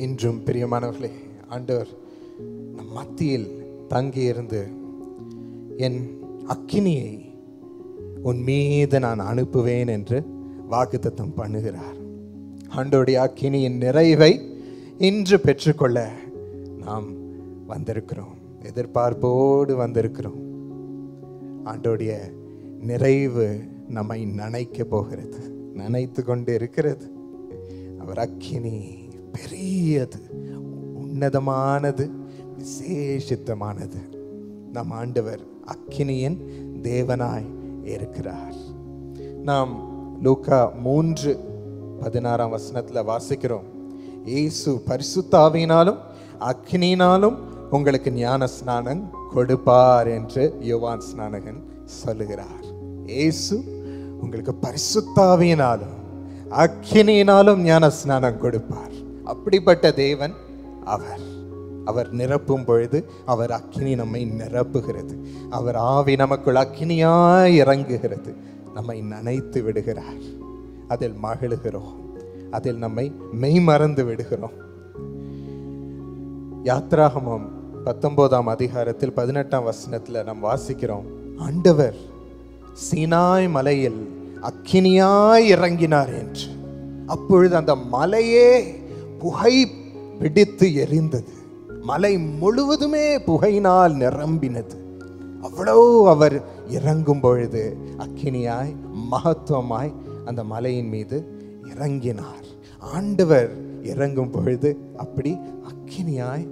இன்றும் பிரியமானவர்களே, ஆண்டவர் நம் மத்தியில் தங்கி இருந்து என் அக்கினியை உன் மீது நான் அனுப்புவேன் என்று வாக்குத்தத்தம் பண்ணுகிறார். ஆண்டவருடைய அக்கினியின் நிறைவை இன்று பெற்றுக்கொள்ள நாம் வந்திருக்கிறோம், எதிர்பார்ப்போடு வந்திருக்கிறோம். ஆண்டவருடைய நிறைவு நம்மை நனைக்க போகிறது, நனைத்து கொண்டு இருக்கிறது. அவர் அக்கினி பெரியது, உன்னதமானது, விசேஷித்தமானது. நம் ஆண்டவர் அக்கினியின் தேவனாய் இருக்கிறார். நாம் லூக்கா 3:16 வாசிக்கிறோம். இயேசு பரிசுத்த ஆவியினாலும் அக்கினியினாலும் உங்களுக்கு ஞான ஸ்நானம் கொடுப்பார் என்று யோவான் ஸ்நானகன் சொல்லுகிறார். இயேசு உங்களுக்கு பரிசுத்த ஆவியினாலும் அக்கினியினாலும் ஞான ஸ்நானம் கொடுப்பார். அப்படிப்பட்ட தேவன் அவர் நிரப்பும் பொழுது அவர் அக்கினி நம்மை நிரப்புகிறது. அவர் ஆவி நமக்குள் அக்கினியாய் இறங்குகிறது, நம்மை நனைத்து விடுகிறார். அதில் மகிழுகிறோம், அதில் நம்மை மெய்மறந்து விடுகிறோம். யாத்ராகமம் 19:18 நாம் வாசிக்கிறோம், ஆண்டவர் சீனாய் மலையில் அக்கினியாய் இறங்கினார் என்று. அப்பொழுது அந்த மலையே புகை பிடித்து எரிந்தது, மலை முழுவதுமே புகையினால் நிரம்பினது. அவ்வளவு அவர் இறங்கும் பொழுது அக்கினியாய் மகத்துவமாய் அந்த மலையின் மீது இறங்கினார். ஆண்டவர் இறங்கும் பொழுது அப்படி அக்கினியாய்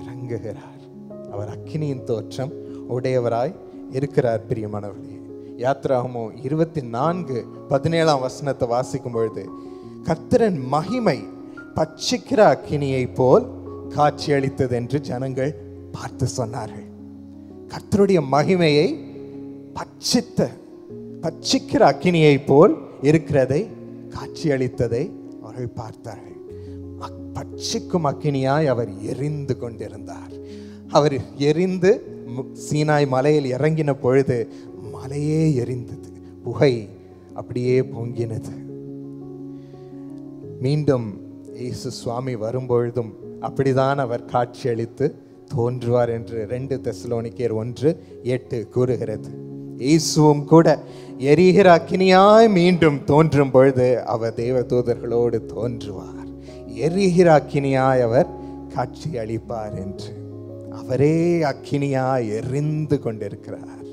இறங்குகிறார். அவர் அக்கினியின் தோற்றம் உடையவராய் இருக்கிறார். பிரியமானவர்களே, யாத்ராகமம் 24:17 வாசிக்கும் பொழுது, கர்த்தரின் மகிமை பட்சிக்கிற அக்கினியை போல் காட்சியளித்தது என்று ஜனங்கள் பார்த்து சொன்னார்கள். கர்த்தருடைய மகிமையை பட்சிக்கிற அக்கினியை போல் இருக்கிறதை காட்சியளித்ததை அவர்கள் பார்த்தார்கள். பட்சிக்கும் அக்கினியாய் அவர் எரிந்து கொண்டிருந்தார். அவர் எரிந்து சீனாய் மலையில் இறங்கின பொழுது மலையே எரிந்தது, புகை அப்படியே பொங்கினது. மீண்டும் இயேசு சுவாமி வரும்பொழுதும் அப்படிதான் அவர் காட்சியளித்து தோன்றுவார் என்று 2 தெசலோனிக்கேயர் 1:8 கூறுகிறது. இயேசுவும் கூட எரிகிற அக்கினியாய் மீண்டும் தோன்றும் பொழுது அவர் தேவ தூதர்களோடு தோன்றுவார். எரிகிற அக்கினியாய் அவர் காட்சி அளிப்பார் என்று. அவரே அக்கினியாய் எரிந்து கொண்டிருக்கிறார்.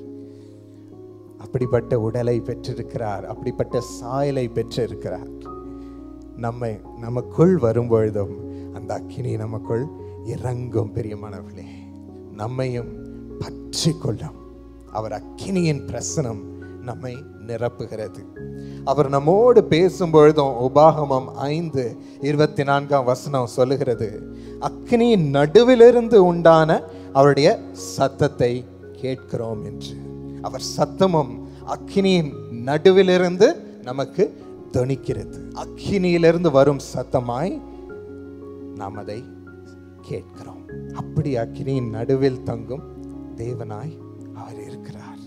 அப்படிப்பட்ட உடலை பெற்றிருக்கிறார், அப்படிப்பட்ட சாயலை பெற்றிருக்கிறார். நமக்குள் வரும்பொழுதும் அந்த அக்கினி நமக்குள் இறங்கும். பிரியமானவர்களே, நம்மையும் பற்றி கொள்ளும். அவர் அக்கினியின் பிரசனம் நம்மை நிரப்புகிறது. அவர் நம்மோடு பேசும்பொழுதும் உபாகமம் 5:24 சொல்லுகிறது, அக்கினியின் நடுவிலிருந்து உண்டான அவருடைய சத்தத்தை கேட்கிறோம் என்று. அவர் சத்தமும் அக்கினியின் நடுவிலிருந்து நமக்கு தொனிக்கிறது. அக்கினியிலிருந்து வரும் சத்தமாய் நாம் அதை கேட்கிறோம். அப்படி அக்கினியின் நடுவில் தங்கும் தேவனாய் அவர் இருக்கிறார்.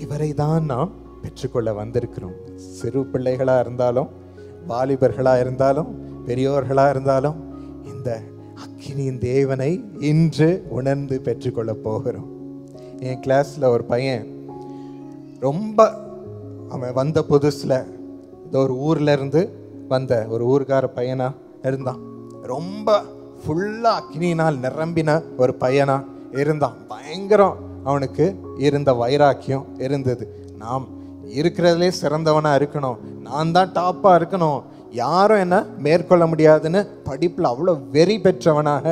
இவரை தான் நாம் பெற்றுக்கொள்ள வந்திருக்கிறோம். சிறு பிள்ளைகளா இருந்தாலும், வாலிபர்களா இருந்தாலும், பெரியோர்களா இருந்தாலும் இந்த அக்கினியின் தேவனை இன்று உணர்ந்து பெற்றுக்கொள்ள போகிறோம். என் கிளாஸ்ல ஒரு பையன் அவன் வந்த புதுசுல ஏதோ ஒரு ஊர்ல இருந்து வந்த ஒரு ஊர்கார பையனா இருந்தான். ரொம்ப ஃபுல்லா அக்னியினால் நிரம்பின ஒரு பையனா இருந்தான். பயங்கரம் அவனுக்கு இருந்த வைராக்கியம் இருந்தது. நாம் இருக்கிறதுலே சிறந்தவனா இருக்கணும், நான் தான் டாப்பா இருக்கணும், யாரும் என்ன மேற்கொள்ள முடியாதுன்னு படிப்புல அவ்வளோ வெறி பெற்றவனாக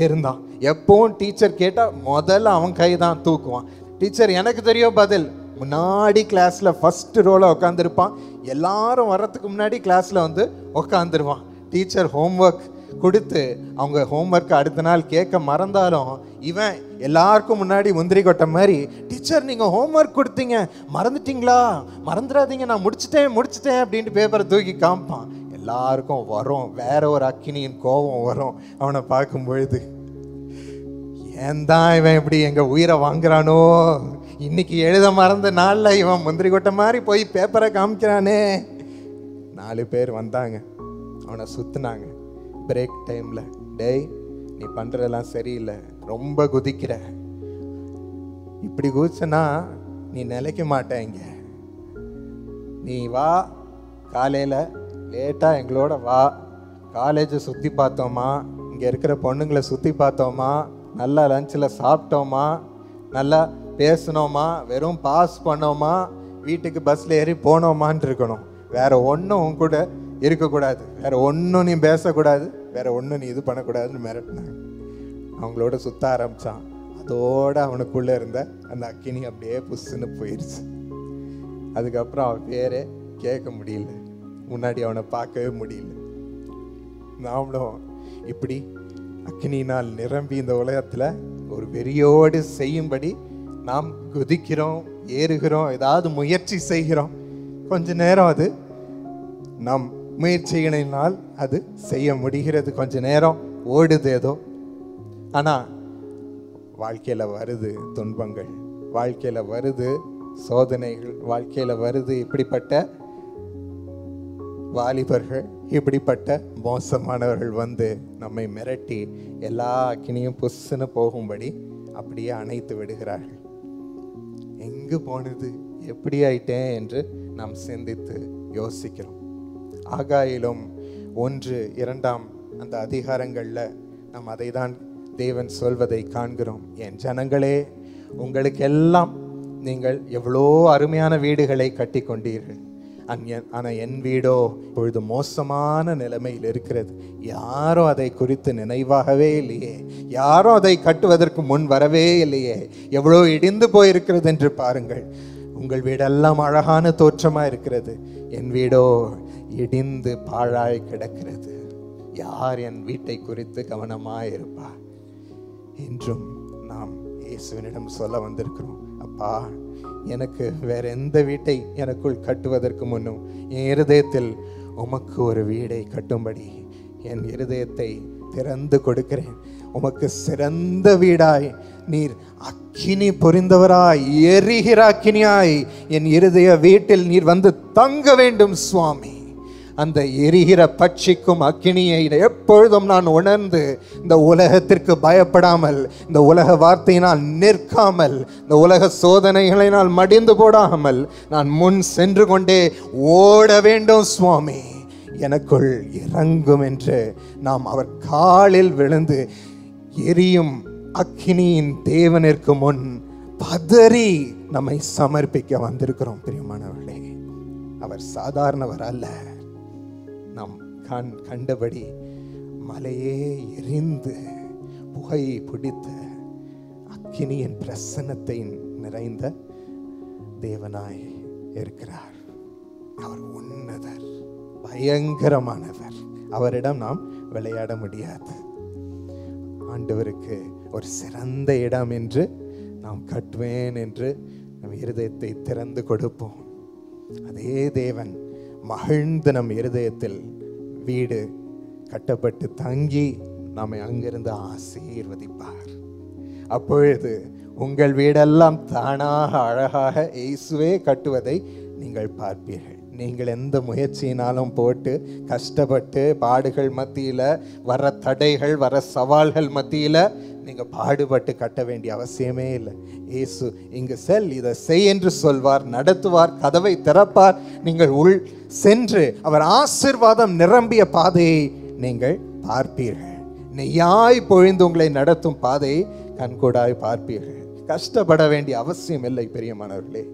இருந்தான். எப்பவும் டீச்சர் கேட்டா முதல்ல அவன் கை தான் தூக்குவான். டீச்சர் எனக்கு தெரியும் பதில், முன்னாடி கிளாஸ்ல ஃபர்ஸ்ட் ரோல உட்காந்துருப்பான். எல்லாரும் வர்றதுக்கு முன்னாடி கிளாஸ்ல வந்து உட்காந்துருவான். டீச்சர் ஹோம்ஒர்க் கொடுத்து அவங்க ஹோம்ஒர்க் அடுத்த நாள் கேட்க மறந்தாலும் இவன் எல்லாருக்கும் முன்னாடி முந்திரி கொட்டை மாதிரி, டீச்சர் நீங்கள் ஹோம்ஒர்க் கொடுத்தீங்க மறந்துட்டீங்களா, மறந்துடாதீங்க, நான் முடிச்சிட்டேன் அப்படின்ட்டு பேப்பரை தூக்கி காமிப்பான். எல்லாருக்கும் வரும், வேற ஒரு அக்கினியின் கோபம் வரும் அவனை பார்க்கும் பொழுது. ஏன் தான் இவன் இப்படி எங்கள் உயிரை வாங்குறானோ, இன்னைக்கு எழுத மறந்த நாளில் இவன் முந்திரி கொட்டை மாதிரி போய் பேப்பரை காமிக்கிறானே. 4 பேர் வந்தாங்க, அவனை சுற்றினாங்க. பிரேக் டைம்ல, டேய் நீ பண்றதெல்லாம் சரியில்லை, ரொம்ப குதிக்கிற, இப்படி குதிச்சனா நீ நிலைக்க மாட்டேங்க, நீ வா காலையில் லேட்டாக எங்களோட வா, காலேஜை சுற்றி பார்த்தோமா, இங்கே இருக்கிற பொண்ணுங்களை சுற்றி பார்த்தோமா, நல்லா லஞ்சில் சாப்பிட்டோமா, நல்லா பேசினோமா, வெறும் பாஸ் பண்ணோமா, வீட்டுக்கு பஸ்ஸில் ஏறி போனோமான் இருக்கணும். வேறு ஒன்றும் உன் கூட இருக்கக்கூடாது, வேறு ஒன்றும் நீ பேசக்கூடாது, வேறு ஒன்றும் நீ இது பண்ணக்கூடாதுன்னு மிரட்டினாங்க. அவங்களோட சுற்ற ஆரம்பித்தான். அதோடு அவனுக்குள்ளே இருந்த அந்த அக்கினி அப்படியே புஷ்ஷுன்னு போயிடுச்சு. அதுக்கப்புறம் அவன் பேரே கேட்க முடியல, முன்னாடி அவனை பார்க்கவே முடியல. நாமளும் இப்படி அக்கினியினால் நிரம்பி இந்த உலகத்தில் ஒரு வெறியோடு செய்யும்படி நாம் குதிக்கிறோம், ஏறுகிறோம், ஏதாவது முயற்சி செய்கிறோம். கொஞ்ச நேரம் அது நம் முயற்சிகளினால் அது செய்ய முடிகிறது, கொஞ்ச நேரம் ஓடுது ஏதோ. ஆனால் வாழ்க்கையில் வருது துன்பங்கள், வாழ்க்கையில் வருது சோதனைகள், வாழ்க்கையில் வருது இப்படிப்பட்ட வாலிபர்கள், இப்படிப்பட்ட மோசமானவர்கள் வந்து நம்மை மிரட்டி எல்லா அக்கினியும் புஷ்ஷுன்னு போகும்படி அப்படியே அணைத்து விடுகிறார்கள். எங்கு போனது, எப்படி ஆயிட்டேன் என்று நாம் சிந்தித்து யோசிக்கிறோம். ஆகாயிலும் 1-2 அந்த அதிகாரங்களில் நாம் அதை தான் தேவன் சொல்வதை காண்கிறோம். என் ஜனங்களே, உங்களுக்கெல்லாம் நீங்கள் எவ்வளோ அருமையான வீடுகளை கட்டி கொண்டீர்கள், ஆனால் என் வீடோ இப்பொழுது மோசமான நிலைமையில் இருக்கிறது. யாரும் அதை குறித்து நினைவாகவே இல்லையே, யாரும் அதை கட்டுவதற்கு முன் வரவே இல்லையே, எவ்வளோ இடிந்து போயிருக்கிறது என்று பாருங்கள். உங்கள் வீடெல்லாம் அழகான தோற்றமாக இருக்கிறது, என் வீடோ இடிந்து பாழாய் கிடக்கிறது. யார் என் வீட்டை குறித்து கவனமாக இருப்பார் என்றும் நாம் இயேசுவினிடம் சொல்ல வந்திருக்கிறோம். அப்பா, எனக்கு வேற எந்த வீட்டை எனக்குள் கட்டுவதற்கு முன்னும் என் இருதயத்தில் உமக்கு ஒரு வீடை கட்டும்படி என் இருதயத்தை திறந்து கொடுக்கிறேன். உமக்கு சிறந்த வீடாய் நீர் அக்கினி பொரிந்தவராய் எரிகிற அக்கினியாய் என் இருதய வீட்டில் நீர் வந்து தங்க வேண்டும் சுவாமி. அந்த எரிகிற பட்சிக்கும் அக்கினியை எப்பொழுதும் நான் உணர்ந்து இந்த உலகத்திற்கு பயப்படாமல், இந்த உலக வார்த்தையினால் நிற்காமல், இந்த உலக சோதனைகளினால் மடிந்து போடாமல் நான் முன் சென்று கொண்டே ஓட வேண்டும் சுவாமி, எனக்குள் இறங்கும் என்று நாம் அவர் காலில் விழுந்து எரியும் அக்கினியின் தேவனிற்கு முன் பதறி நம்மை சமர்ப்பிக்க வந்திருக்கிறோம். பிரியமானவர்களே, அவர் சாதாரணவர் அல்ல. நாம் கண்டபடி மலையே எரிந்து புகை பிடித்த அக்கினியின் பிரசன்னத்தை நிறைந்த தேவனாய் இருக்கிறார். அவர் உன்னதர், பயங்கரமானவர். அவரிடம் நாம் விளையாட முடியாது. ஆண்டவருக்கு ஒரு சிறந்த இடம் என்று நாம் கட்டுவேன் என்று நம் இருதயத்தை திறந்து கொடுப்போம். அதே தேவன் மகிழ்ந்து நம் இருதயத்தில் வீடு கட்டப்பட்டு தங்கி நம்மை அங்கிருந்து ஆசீர்வதிப்பார். அப்பொழுது உங்கள் வீடெல்லாம் தானாக அழகாக இயேசுவே கட்டுவதை நீங்கள் பார்ப்பீர்கள். நீங்கள் எந்த முயற்சியினாலும் போட்டு கஷ்டப்பட்டு பாடுகள் மத்தியில், வர தடைகள், வர சவால்கள் மத்தியில் நீங்கள் பாடுபட்டு கட்ட வேண்டிய அவசியமே இல்லை. இயேசு இங்கு செல், இதை செய் என்று சொல்வார், நடத்துவார், கதவை திறப்பார். நீங்கள் உள் சென்று அவர் ஆசீர்வாதம் நிரம்பிய பாதையை நீங்கள் பார்ப்பீர்கள். நெய்யாய் பொழிந்து உங்களை நடத்தும் பாதையை கண்கூடாய் பார்ப்பீர்கள். கஷ்டப்பட வேண்டிய அவசியம் இல்லை. பிரியமானவர்களே,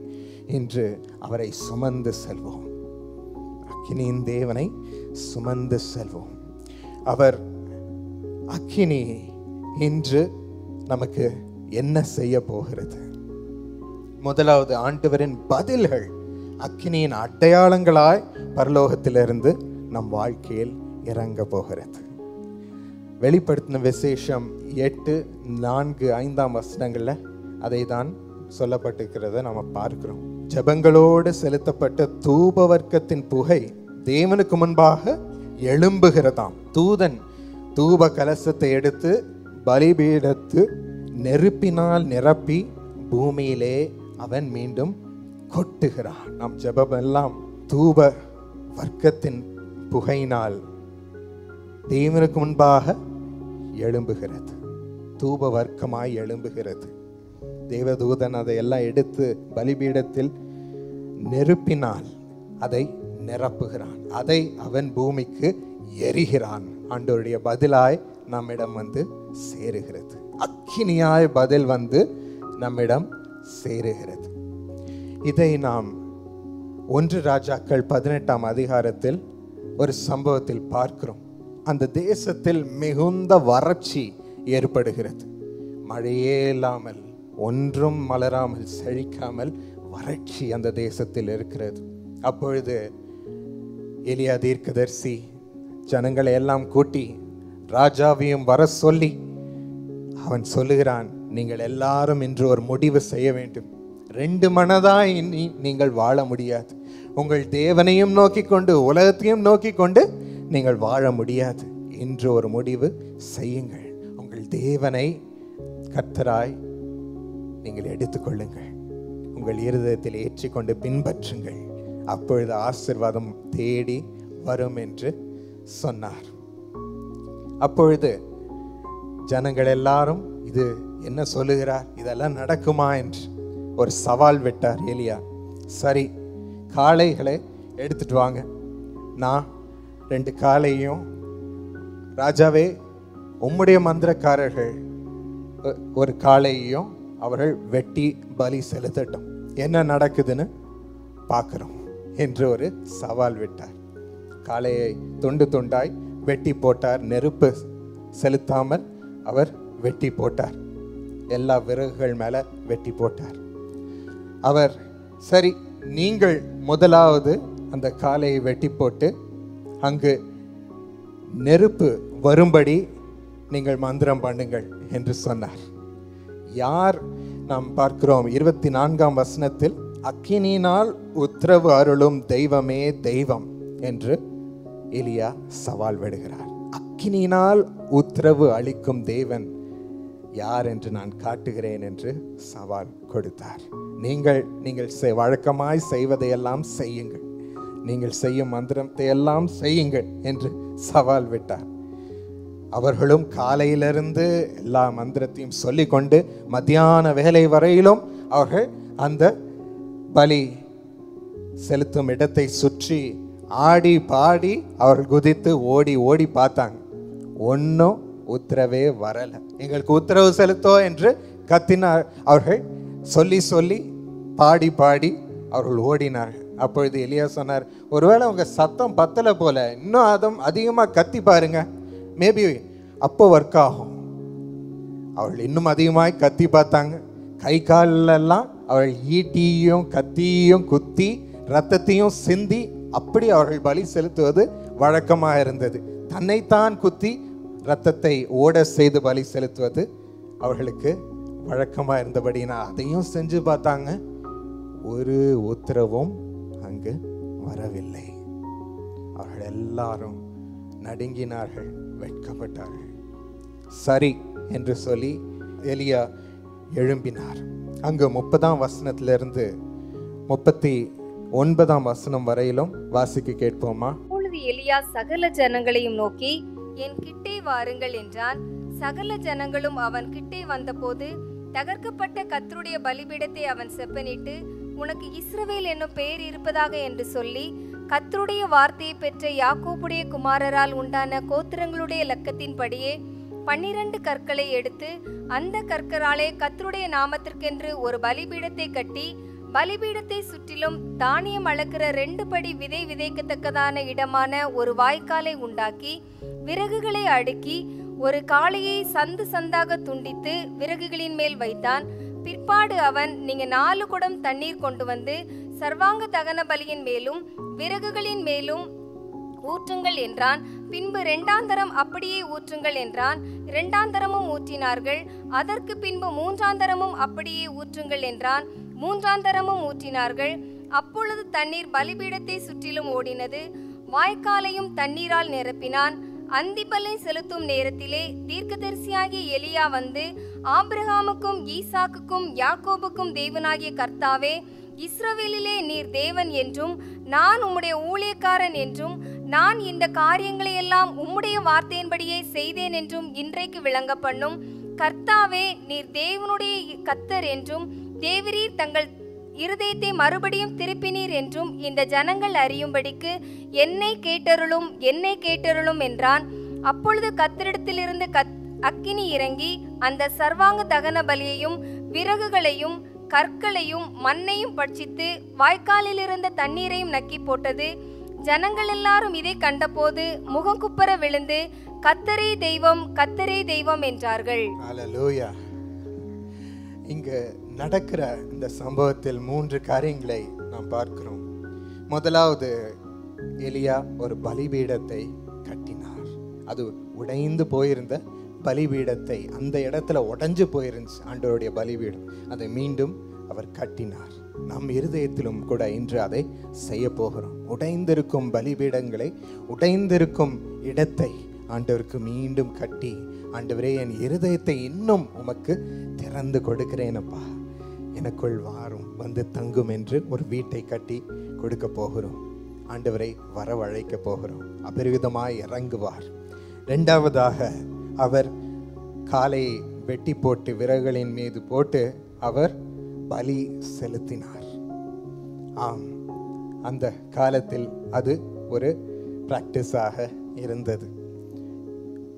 இன்று அவரை சுமந்து செல்வோம். அக்கினியின் தேவனை சுமந்து செல்வோம். அவர் அக்கினி இன்று நமக்கு என்ன செய்ய போகிறது? முதலாவது, ஆண்டவரின் பதில்கள் அக்கினியின் அடையாளங்களாய் பரலோகத்திலிருந்து நம் வாழ்க்கையில் இறங்க போகிறது. வெளிப்படுத்தின விசேஷம் 8:4-5 வசனங்கள்ல அதை தான் சொல்லப்பட்டிருக்கிறத நம்ம பார்க்கிறோம். ஜெபங்களோடு செலுத்தப்பட்ட தூப வர்க்கத்தின் புகை தேவனுக்கு முன்பாக எழும்புகிறதாம். தூதன் தூப கலசத்தை எடுத்து பலிபீடத்து நெருப்பினால் நிரப்பி பூமியிலே அவன் மீண்டும் கொட்டுகிறான். நம் ஜெபமெல்லாம் தூப வர்க்கத்தின் புகையினால் தேவனுக்கு முன்பாக எழும்புகிறது, தூப வர்க்கமாய் எழும்புகிறது. தேவதூதன் அதையெல்லாம் எடுத்து பலிபீடத்தில் நெருப்பினால் அதை நிரப்புகிறான். அதை அவன் பூமிக்கு எரிகிறான். ஆண்டவருடைய பதிலாய் நம்மிடம் வந்து சேருகிறது. அக்கினியாய் பதில் வந்து நம்மிடம் சேருகிறது. இதை நாம் 1 ராஜாக்கள் 18ஆம் அதிகாரத்தில் ஒரு சம்பவத்தில் பார்க்கிறோம். அந்த தேசத்தில் மிகுந்த வறட்சி ஏற்படுகிறது. மழையே இல்லாமல், ஒன்றும் மலராமல், செழிக்காமல் வறட்சி அந்த தேசத்தில் இருக்கிறது. அப்பொழுது எலியா தீர்க்கதரிசி ஜனங்களை எல்லாம் கூட்டி ராஜாவையும் வர சொல்லி அவன் சொல்லுகிறான், நீங்கள் எல்லாரும் இன்று ஒரு முடிவு செய்ய வேண்டும். 2 மனதாய் நீங்கள் வாழ முடியாது. உங்கள் தேவனையும் நோக்கி கொண்டு உலகத்தையும் நோக்கி கொண்டு நீங்கள் வாழ முடியாது. இன்று ஒரு முடிவு செய்யுங்கள். உங்கள் தேவனை கர்த்தராய் நீங்கள் எடுத்துக்கொள்ளுங்கள், உங்கள் இருதயத்தில் ஏற்றிக்கொண்டு பின்பற்றுங்கள், அப்பொழுது ஆசீர்வாதம் தேடி வரும் என்று சொன்னார். அப்பொழுது ஜனங்கள் எல்லாரும் இது என்ன சொல்லுகிறார், இதெல்லாம் நடக்குமா என்று ஒரு சவால் விட்டார் எலியா. சரி, காளைகளை எடுத்துட்டு வாங்க. நான் 2 காளையும், ராஜாவே உம்முடைய மந்திரக்காரர்கள் ஒரு காளையையும் அவர்கள் வெட்டி பலி செலுத்தட்டும், என்ன நடக்குதுன்னு பார்க்கிறோம் என்று ஒரு சவால் விட்டார். காளையை துண்டு துண்டாய் வெட்டி போட்டார். நெருப்பு செலுத்தாமல் அவர் வெட்டி போட்டார். எல்லா விறகுகள் மேல வெட்டி போட்டார். அவர் சரி, நீங்கள் முதலாவது அந்த காளையை வெட்டி போட்டு அங்கு நெருப்பு வரும்படி நீங்கள் மந்திரம் பண்ணுங்கள் என்று சொன்னார். யார் நாம் பார்க்கிறோம் 24ஆம் வசனத்தில், அக்கினியினால் உத்தரவு அருளும் தெய்வமே தெய்வம் என்று எலியா சவால் விடுகிறார். அக்கினியினால் உத்தரவு அளிக்கும் தேவன் யார் என்று நான் காட்டுகிறேன் என்று சவால் கொடுத்தார். நீங்கள் வழக்கமாய் செய்வதையெல்லாம் செய்யுங்கள், நீங்கள் செய்யும் மந்திரத்தை எல்லாம் செய்யுங்கள் என்று சவால் விட்டார். அவர்களும் காலையிலிருந்து எல்லா மந்திரத்தையும் சொல்லிக்கொண்டு மத்தியான வேலை வரையிலும் அவர்கள் அந்த பலி செலுத்தும் இடத்தை சுற்றி ஆடி பாடி அவர்கள் குதித்து ஓடி ஓடி பார்த்தாங்க. ஒன்றும் உத்தரவே வரல. எங்களுக்கு உத்தரவு செலுத்தோ என்று கத்தினார். அவர்கள் சொல்லி சொல்லி பாடி பாடி அவர்கள் ஓடினார்கள். அப்பொழுது எலியா சொன்னார், ஒருவேளை உங்க சத்தம் பத்தலை போல, இன்னும் அதிகமாக கத்தி பாருங்க, மேபி அப்போ ஒர்க் ஆகும். அவர்கள் இன்னும் அதிகமாக கத்தி பார்த்தாங்க. கை காலெல்லாம் அவர்கள் ஈட்டியும் கத்தியும் குத்தி ரத்தத்தையும் சிந்தி அப்படி அவர்கள் பலி செலுத்துவது வழக்கமாக இருந்தது. தன்னைத்தான் குத்தி ரத்தத்தை ஓட செய்து பலி செலுத்துவது அவர்களுக்கு வழக்கமாக இருந்தபடினா அதையும் செஞ்சு பார்த்தாங்க. ஒரு உத்தரவும் அங்கு வரவில்லை. அவர்கள் எல்லாரும் நடுங்கினார்கள், வெட்கப்பட்டார்கள். சரி என்று சொல்லி எலியா எழும்பினார். அங்கு 30ஆம் வசனத்திலிருந்து 39ஆம் வசனம் வரையிலும் வாசிக்க கேட்போமா? அப்பொழுது எலியா சகல ஜனங்களையும் நோக்கி, என் கிட்டே வாருங்கள் என்றான். சகல ஜனங்களும் அவன் கிட்டே வந்தபோது தகர்க்கப்பட்ட கர்த்தருடைய பலிபீடத்தை அவன் செப்பனிட்டு, உனக்கு இஸ்ரவேல் என்னும் பெயர் இருப்பதாக என்று சொல்லி, கர்த்தருடைய வார்த்தையை பெற்ற யாக்கோபுடைய குமாரரால் உண்டான கோத்திரங்களுடைய இலக்கத்தின்படியே 12 கற்களை எடுத்து அந்த கற்களாலே கர்த்தருடைய நாமத்திற்கென்று ஒரு பலிபீடத்தை கட்டி, பலிபீடத்தை சுற்றிலும் தானியம் அளக்கிற 2 படி விதை விதைக்கத்தக்கதான இடமான ஒரு வாய்க்காலை உண்டாக்கி, விறகுகளை அடுக்கி, ஒரு காளையை சந்து சந்தாக துண்டித்து விறகுகளின் மேல் வைத்தான். பிற்பாடு அவன், நீங்க 4 குடம் தண்ணீர் கொண்டு வந்து சர்வாங்க தகன பலியின் மேலும் விறகுகளின் மேலும் ஊற்றுங்கள் என்றான். பின்பு 2ஆம் தரம் அப்படியே ஊற்றுங்கள் என்றான். 2ஆம் தரமும் ஊற்றினார்கள். அதற்கு பின்பு 3ஆம் தரமும் அப்படியே ஊற்றுங்கள் என்றான். 3ஆம் தரமும் ஊற்றினார்கள். அப்பொழுது தண்ணீர் பலிபீடத்தை சுற்றிலும் ஓடினது. வாய்க்காலையும் தண்ணீரால் நிரப்பினான். அந்திபலை செலுத்தும் நேரத்திலே தீர்க்கதரிசியாகிய எலியா வந்து, ஆபிரகாமுக்கும் ஈசாக்குக்கும் யாக்கோபுக்கும் தேவனாகிய கர்த்தாவே, இஸ்ரவேலிலே நீர் தேவன் என்றும் நான் உம்முடைய ஊழியக்காரன் என்றும் நான் இந்த காரியங்களை எல்லாம் உம்முடைய வார்த்தையின்படியே செய்தேன் என்றும் இன்றைக்கு விளங்க பண்ணும். கர்த்தாவே, நீர் தேவனுடைய கர்த்தர் என்றும் தேவரீர் தங்கள் இருதயத்தை மறுபடியும் திருப்பினீர் என்றும் இந்த ஜனங்கள் அறியும்படிக்கு என்னை கேட்டருளும் என்றான். அப்பொழுது கர்த்தரிடத்திலிருந்து அக்கினி இறங்கி அந்த சர்வாங்க தகன பலியையும் விறகுகளையும் கற்களையும் மண்ணையும் பட்சித்து வாய்க்காலில் இருந்த தண்ணீரையும் நக்கி போட்டது. ஜனங்கள் எல்லாரும் இதை கண்டபோது முகங்குப்புற விழுந்து கர்த்தரே தெய்வம், கர்த்தரே தெய்வம் என்றார்கள். ஹல்லேலூயா. இங்க நடக்கிற இந்த சம்பவத்தில் 3 காரியங்களை நாம் பார்க்கிறோம். முதலாவது, எலியா ஒரு பலிபீடத்தை கட்டினார். அது உடைந்து போயிருந்த பலிபீடத்தை, அந்த இடத்துல உடைஞ்சு போயிருந்துச்சு ஆண்டவருடைய பலிபீடம், அதை மீண்டும் அவர் கட்டினார். நம் இருதயத்திலும் கூட இன்று அதை செய்ய போகிறோம். உடைந்திருக்கும் பலிபீடங்களை, உடைந்திருக்கும் இடத்தை ஆண்டவருக்கு மீண்டும் கட்டி, ஆண்டவரே என் இருதயத்தை இன்னும் உமக்கு திறந்து கொடுக்கிறேனப்பா, எனக்குள் வாரும், வந்து தங்கும் என்று ஒரு வீட்டை கட்டி கொடுக்க போகிறோம். ஆண்டவரை வரவழைக்க போகிறோம். அபரிவிதமாய் இறங்குவார். 2வதாக, அவர் காலை வெட்டி போட்டு விறகுகளின் மீது போட்டு அவர் பலி செலுத்தினார். ஆம், அந்த காலத்தில் அது ஒரு பிராக்டிஸாக இருந்தது.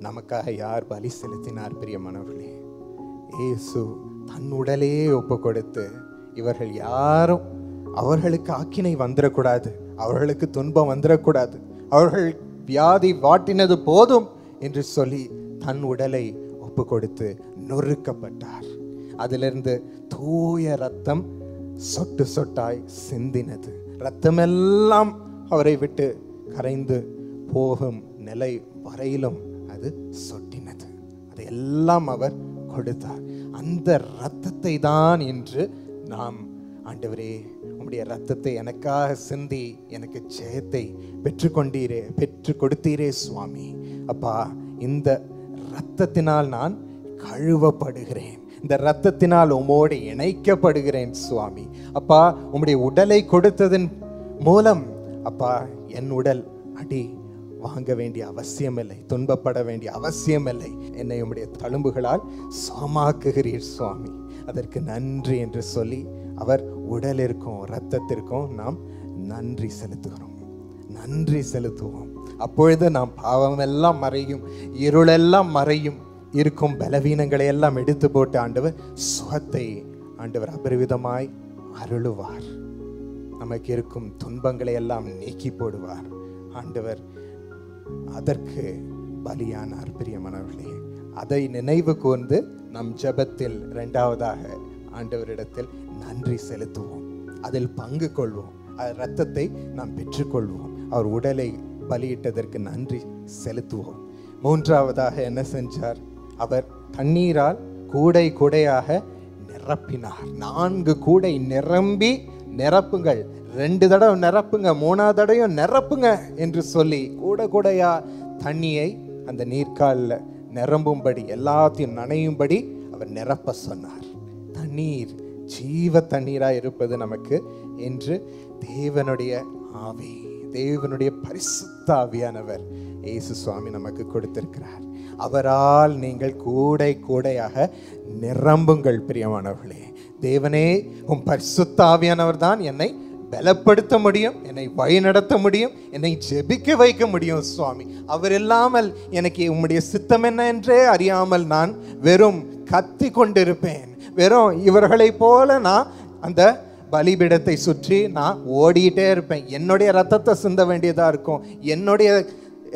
நமக்காக யார் பலி செலுத்தினார் பிரியமானவர்களே? இயேசு தன் உடலையே ஒப்பு கொடுத்து, இவர்கள் யாரும் அவர்களுக்கு ஆக்கினை வந்துடக்கூடாது, அவர்களுக்கு துன்பம் வந்துடக்கூடாது, அவர்கள் வியாதி வாட்டினது போதும் என்று சொல்லி தன் உடலை ஒப்பு கொடுத்து நொறுக்கப்பட்டார். அதிலிருந்து தூய ரத்தம் சொட்டு சொட்டாய் சிந்தினது. ரத்தமெல்லாம் அவரை விட்டு கரைந்து போகும் நிலை வரையிலும் அது சொட்டினது. அதையெல்லாம் அவர் கொடுத்தார். அந்த இரத்தத்தை தான் இன்று நாம், ஆண்டவரே உம்முடைய இரத்தத்தை எனக்காக சிந்தி எனக்கு ஜெயத்தை பெற்று கொடுத்தீரே சுவாமி. அப்பா, இந்த இரத்தத்தினால் நான் கழுவப்படுகிறேன், இந்த இரத்தத்தினால் உம்மோடு இணைக்கப்படுகிறேன் சுவாமி. அப்பா, உம்முடைய உடலை கொடுத்ததன் மூலம் அப்பா என் உடல் அடி வாங்க வேண்டிய அவசியமில்லை, துன்பப்பட வேண்டிய அவசியமில்லை. என்னை உம்முடைய தழும்புகளால் சுகமாக்குகிறீர் சுவாமி, அதற்கு நன்றி என்று சொல்லி அவர் உடலிற்கும் இரத்தத்திற்கும் நாம் நன்றி செலுத்துவோம். அப்பொழுது நாம் பாவமெல்லாம் மறையும், இருளெல்லாம் மறையும், இருக்கும் பலவீனங்களை எல்லாம் எடுத்து போட்டு ஆண்டவர் சுகத்தை ஆண்டவர் அபரிவிதமாய் அருளுவார். நமக்கு இருக்கும் துன்பங்களை எல்லாம் நீக்கி போடுவார் ஆண்டவர். அதற்கு பலியானார் பிரியமானவர்களே. அதை நினைவு கூர்ந்து நம் ஜெபத்தில் 2வதாக ஆண்டவரிடத்தில் நன்றி செலுத்துவோம், அதில் பங்கு கொள்வோம், இரத்தத்தை நாம் பெற்றுக்கொள்வோம், அவர் உடலை பலியிட்டதற்கு நன்றி செலுத்துவோம். 3வதாக என்ன செஞ்சார்? அவர் தண்ணீரால் கூடையாக நிரப்பினார். 4 கூடை நிரப்புங்கள், 2 தடவை நிரப்புங்க, 3வது தடவையும் நிரப்புங்க என்று சொல்லி கூடையா தண்ணியை அந்த நீர்க்காலில் நிரம்பும்படி, எல்லாத்தையும் நனையும்படி அவர் நிரப்ப சொன்னார். தண்ணீர் ஜீவ தண்ணீராக இருப்பது நமக்கு இன்று தேவனுடைய ஆவி, தேவனுடைய பரிசுத்த ஆவியானவர் இயேசு சுவாமி நமக்கு கொடுத்திருக்கிறார். அவரால் நீங்கள் கூடையாக நிரம்புங்கள் பிரியமானவர்களே. தேவனே, உம் பரிசுத்த ஆவியானவர் தான் என்னை பலப்படுத்த முடியும், என்னை வழிநடத்த முடியும், என்னை ஜெபிக்க வைக்க முடியும் சுவாமி. அவர் இல்லாமல் எனக்கு உம்முடைய சித்தம் என்ன என்றே அறியாமல் நான் வெறும் கத்தி கொண்டிருப்பேன். வெறும் இவர்களை போல நான் அந்த பலிபீடத்தை சுற்றி நான் ஓடிட்டே இருப்பேன். என்னுடைய ரத்தத்தை சிந்த வேண்டியதாக இருக்கும், என்னுடைய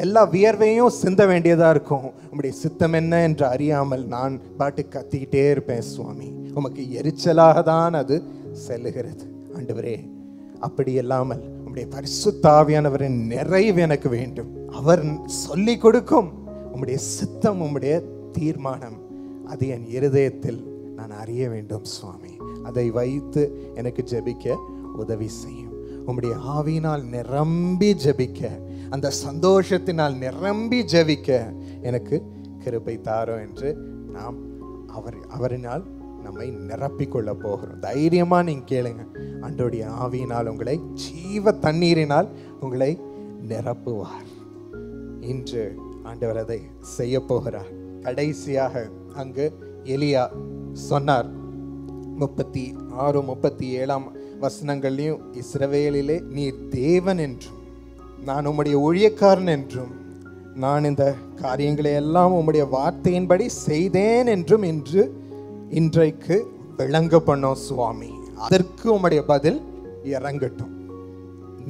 எல்லா வியர்வையும் சிந்த வேண்டியதாக இருக்கும். உம்முடைய சித்தம் என்ன என்று அறியாமல் நான் பாட்டு கத்திக்கிட்டே இருப்பேன் சுவாமி. உமக்கு எரிச்சலாக தான் அது செல்லுகிறது ஆண்டவரே. அப்படி இல்லாமல் உம்முடைய பரிசுத்த ஆவியானவரின் நிறைவு எனக்கு வேண்டும். அவர் சொல்லி கொடுக்கும் உம்முடைய சித்தம், உம்முடைய தீர்மானம், அது என் இருதயத்தில் நான் அறிய வேண்டும் சுவாமி. அதை வைத்து எனக்கு ஜெபிக்க உதவி செய்யும். உம்முடைய ஆவியினால் நிரம்பி ஜெபிக்க, அந்த சந்தோஷத்தினால் நிரம்பி ஜெபிக்க எனக்கு கிருபை தாரும் என்று நாம் அவரினால் நம்மை நிரப்பிக்கொள்ள போகிறோம். தைரியமா நீங்க கேளுங்க. ஆண்டவருடைய ஆவியினால் உங்களை, ஜீவ தண்ணீரினால் உங்களை நிரப்புவார். இன்று ஆண்டவர் அதை செய்ய போகிறார். கடைசியாக அங்கு எலியா சொன்னார் 36, 37 வசனங்களையும், இஸ்ரவேலிலே நீர் தேவன் என்றும் நான் உம்முடைய ஊழியக்காரன் என்றும் நான் இந்த காரியங்களை எல்லாம் உம்முடைய வார்த்தையின்படி செய்தேன் என்றும் இன்றைக்கு விளங்க பண்ணோம் சுவாமி. அதற்கு உம்முடைய பதில் இறங்கட்டும்.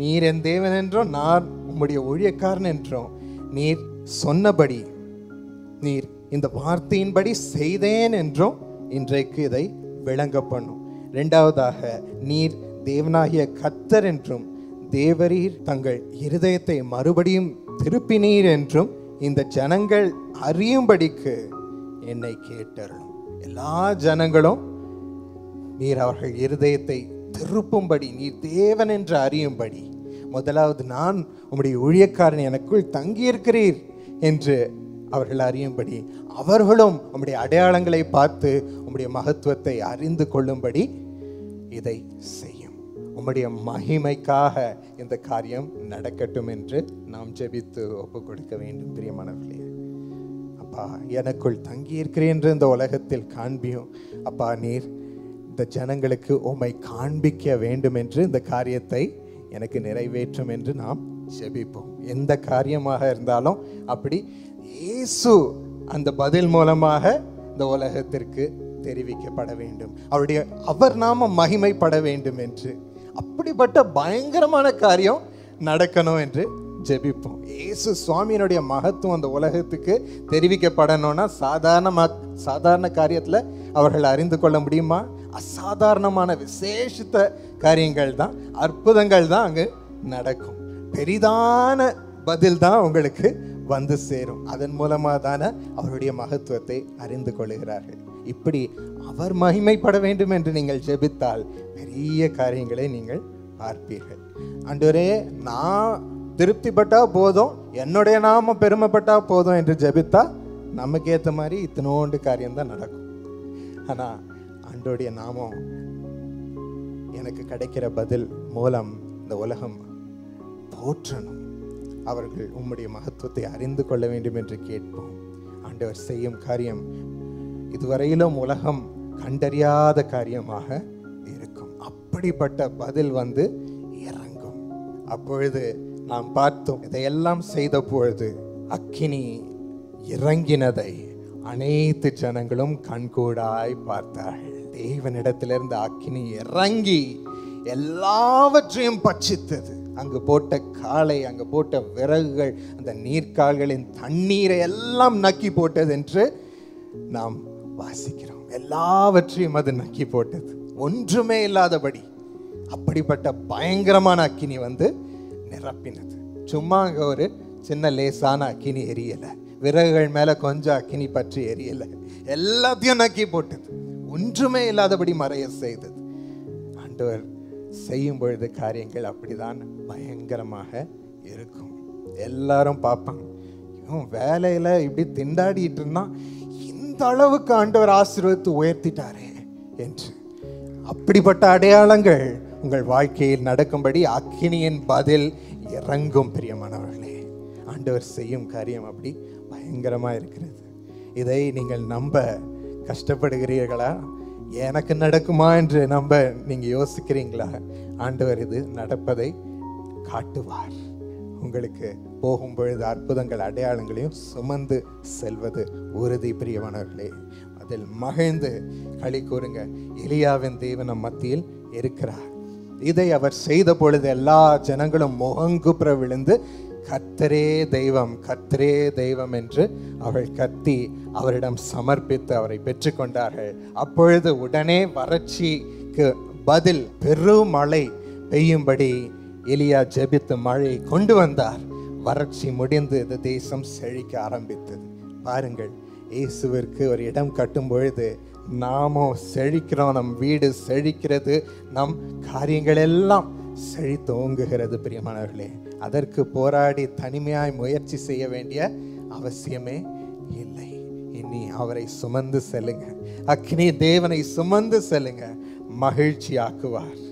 நீர் என் தேவன் என்றும் நான் உம்முடைய ஊழியக்காரன் என்றும் நீர் சொன்னபடி, நீர் இந்த வார்த்தையின்படி செய்தேன் என்றும் இன்றைக்கு இதை விளங்க பண்ணும். இரண்டாவதாக, நீர் தேவனாகிய கர்த்தர் என்றும் தேவரீர் தங்கள் இருதயத்தை மறுபடியும் திருப்பினீர் என்றும் இந்த ஜனங்கள் அறியும்படிக்கு என்னை கேட்டருளும். எல்லா ஜனங்களும் நீர் அவர்கள் இருதயத்தை திருப்பும்படி, நீர் தேவன் என்று அறியும்படி, முதலாவது நான் உம்முடைய ஊழியக்காரன், எனக்குள் தங்கியிருக்கிறீர் என்று அவர்கள் அறியும்படி, அவர்களும் உம்முடைய அடையாளங்களை பார்த்து உம்முடைய மகத்துவத்தை அறிந்து கொள்ளும்படி இதை செய்யும். உம்முடைய மகிமைக்காக இந்த காரியம் நடக்கட்டும் என்று நாம் ஜெபித்து ஒப்பு கொடுக்க வேண்டும். பிரியமானவர்களே, அப்பா எனக்குள் தங்கியிருக்கிறேன் என்று இந்த உலகத்தில் காண்பியும். அப்பா நீர் இந்த ஜனங்களுக்கு உம்மை காண்பிக்க வேண்டும் என்று இந்த காரியத்தை எனக்கு நிறைவேற்றும் என்று நாம் ஜெபிப்போம். எந்த காரியமாக இருந்தாலும் அப்படி இயேசு அந்த பதில் மூலமாக இந்த உலகத்திற்கு தெரிவிக்கப்பட வேண்டும், அவர் நாம மகிமைப்பட வேண்டும் என்று, அப்படிப்பட்ட பயங்கரமான காரியம் நடக்கணும் என்று ஜெபிப்போம். இயேசு சுவாமியினுடைய மகத்துவம் அந்த உலகத்துக்கு தெரிவிக்கப்படணும்னா சாதாரண காரியத்தில் அவர்கள் அறிந்து கொள்ள முடியுமா? அசாதாரணமான விசேஷித்த காரியங்கள் தான், அற்புதங்கள் தான் அங்கு நடக்கும். பெரிதான பதில் தான் உங்களுக்கு வந்து சேரும். அதன் மூலமாக தானே அவருடைய மகத்துவத்தை அறிந்து கொள்கிறார்கள். இப்படி அவர் மகிமைப்பட வேண்டும் என்று நீங்கள் ஜெபித்தால் பெரிய காரியங்களை நீங்கள் பார்ப்பீர்கள். ஆண்டவரே நான் திருப்திப்பட்டா போதும், என்னுடைய நாம பெருமைப்பட்டா போதும் என்று ஜெபித்தா நமக்கு ஏற்ற மாதிரி இத்தனோண்டு காரியம்தான் நடக்கும். ஆனால் ஆண்டோடைய நாமம் எனக்கு கிடைக்கிற பதில் மூலம் இந்த உலகம் போற்றணும், அவர்கள் உம்முடைய மகத்துவத்தை அறிந்து கொள்ள வேண்டும் என்று கேட்போம். ஆண்டவர் செய்யும் காரியம் இதுவரையிலும் உலகம் கண்டறியாத காரியமாக இருக்கும். அப்படிப்பட்ட பதில் வந்து இறங்கும். அப்பொழுது நாம் பார்த்தோம், இதையெல்லாம் செய்த பொழுது அக்கினி இறங்கினதை அனைத்து ஜனங்களும் கண்கூடாய் பார்த்தார்கள். தேவனிடத்திலிருந்து அக்கினி இறங்கி எல்லாவற்றையும் பட்சித்தது. அங்கு போட்ட காளை, அங்கு போட்ட விறகுகள், அந்த நீர்க்கால்களின் தண்ணீரை எல்லாம் நக்கி போட்டது என்று நாம் வாசிக்கிறோம். எல்லாவற்றையும் அது நக்கி போட்டது, ஒன்றுமே இல்லாதபடி. அப்படிப்பட்ட பயங்கரமான அக்கினி வந்து நிரப்பினது. சும்மா அங்கே ஒரு சின்ன லேசான அக்கினி எரியலை, விறகுகள் மேலே கொஞ்சம் அக்கினி பற்றி எரியலை, எல்லாத்தையும் நக்கி போட்டது, ஒன்றுமே இல்லாதபடி மறைய செய்தது. ஆண்டவர் செய்யும் பொழுது காரியங்கள் அப்படிதான் பயங்கரமாக இருக்கும். எல்லாரும் பார்ப்பாங்க, இவன் வேலையில் இப்படி திண்டாடிட்டு இருந்தான், இந்த அளவுக்கு ஆண்டவர் ஆசீர்வதித்து உயர்த்திட்டாரே என்று. அப்படிப்பட்ட அடையாளங்கள் உங்கள் வாழ்க்கையில் நடக்கும்படி அக்கினியின் பதில் இறங்கும். பிரியமானவர்களே, ஆண்டவர் செய்யும் காரியம் அப்படி பயங்கரமாக இருக்கிறது. இதை நீங்கள் நம்ப கஷ்டப்படுகிறீர்களா? எனக்கு நடக்குமா என்று நம்ப நீங்கள் யோசிக்கிறீங்களா? ஆண்டவர் இது நடப்பதை காட்டுவார். உங்களுக்கு போகும் பொழுது அற்புதங்கள் அடையாளங்களையும் சுமந்து செல்வது உறுதி. பிரியமானவர்களே, அதில் மகிழ்ந்து களி கூறுங்க. எலியாவின் தேவன் நம் மத்தியில் இருக்கிறார். இதை அவர் செய்த பொழுது எல்லா ஜனங்களும் முகங்குப்புற விழுந்து கர்த்தரே தெய்வம், கர்த்தரே தெய்வம் என்று அவர்கள் கத்தி அவரிடம் சமர்ப்பித்து அவரை பெற்றுக்கொண்டார்கள். அப்பொழுது உடனே வறட்சிக்கு பதில் பெருமழை பெய்யும்படி எலியா ஜெபித்து மழையை கொண்டு வந்தார். வறட்சி முடிந்து இந்த தேசம் செழிக்க ஆரம்பித்தது. பாருங்கள், இயேசுவிற்கு ஒரு இடம் கட்டும் பொழுது நாமும் செழிக்கிறோம், நம் வீடு செழிக்கிறது, நம் காரியங்கள் எல்லாம் செழித்து ஓங்குகிறது. பிரியமானவர்களே, அதற்கு போராடி தனிமையாய் முயற்சி செய்ய வேண்டிய அவசியமே இல்லை. இனி அவரை சுமந்து செல்லுங்க, அக்னி தேவனை சுமந்து செல்லுங்க, மகிழ்ச்சி ஆக்குவார்.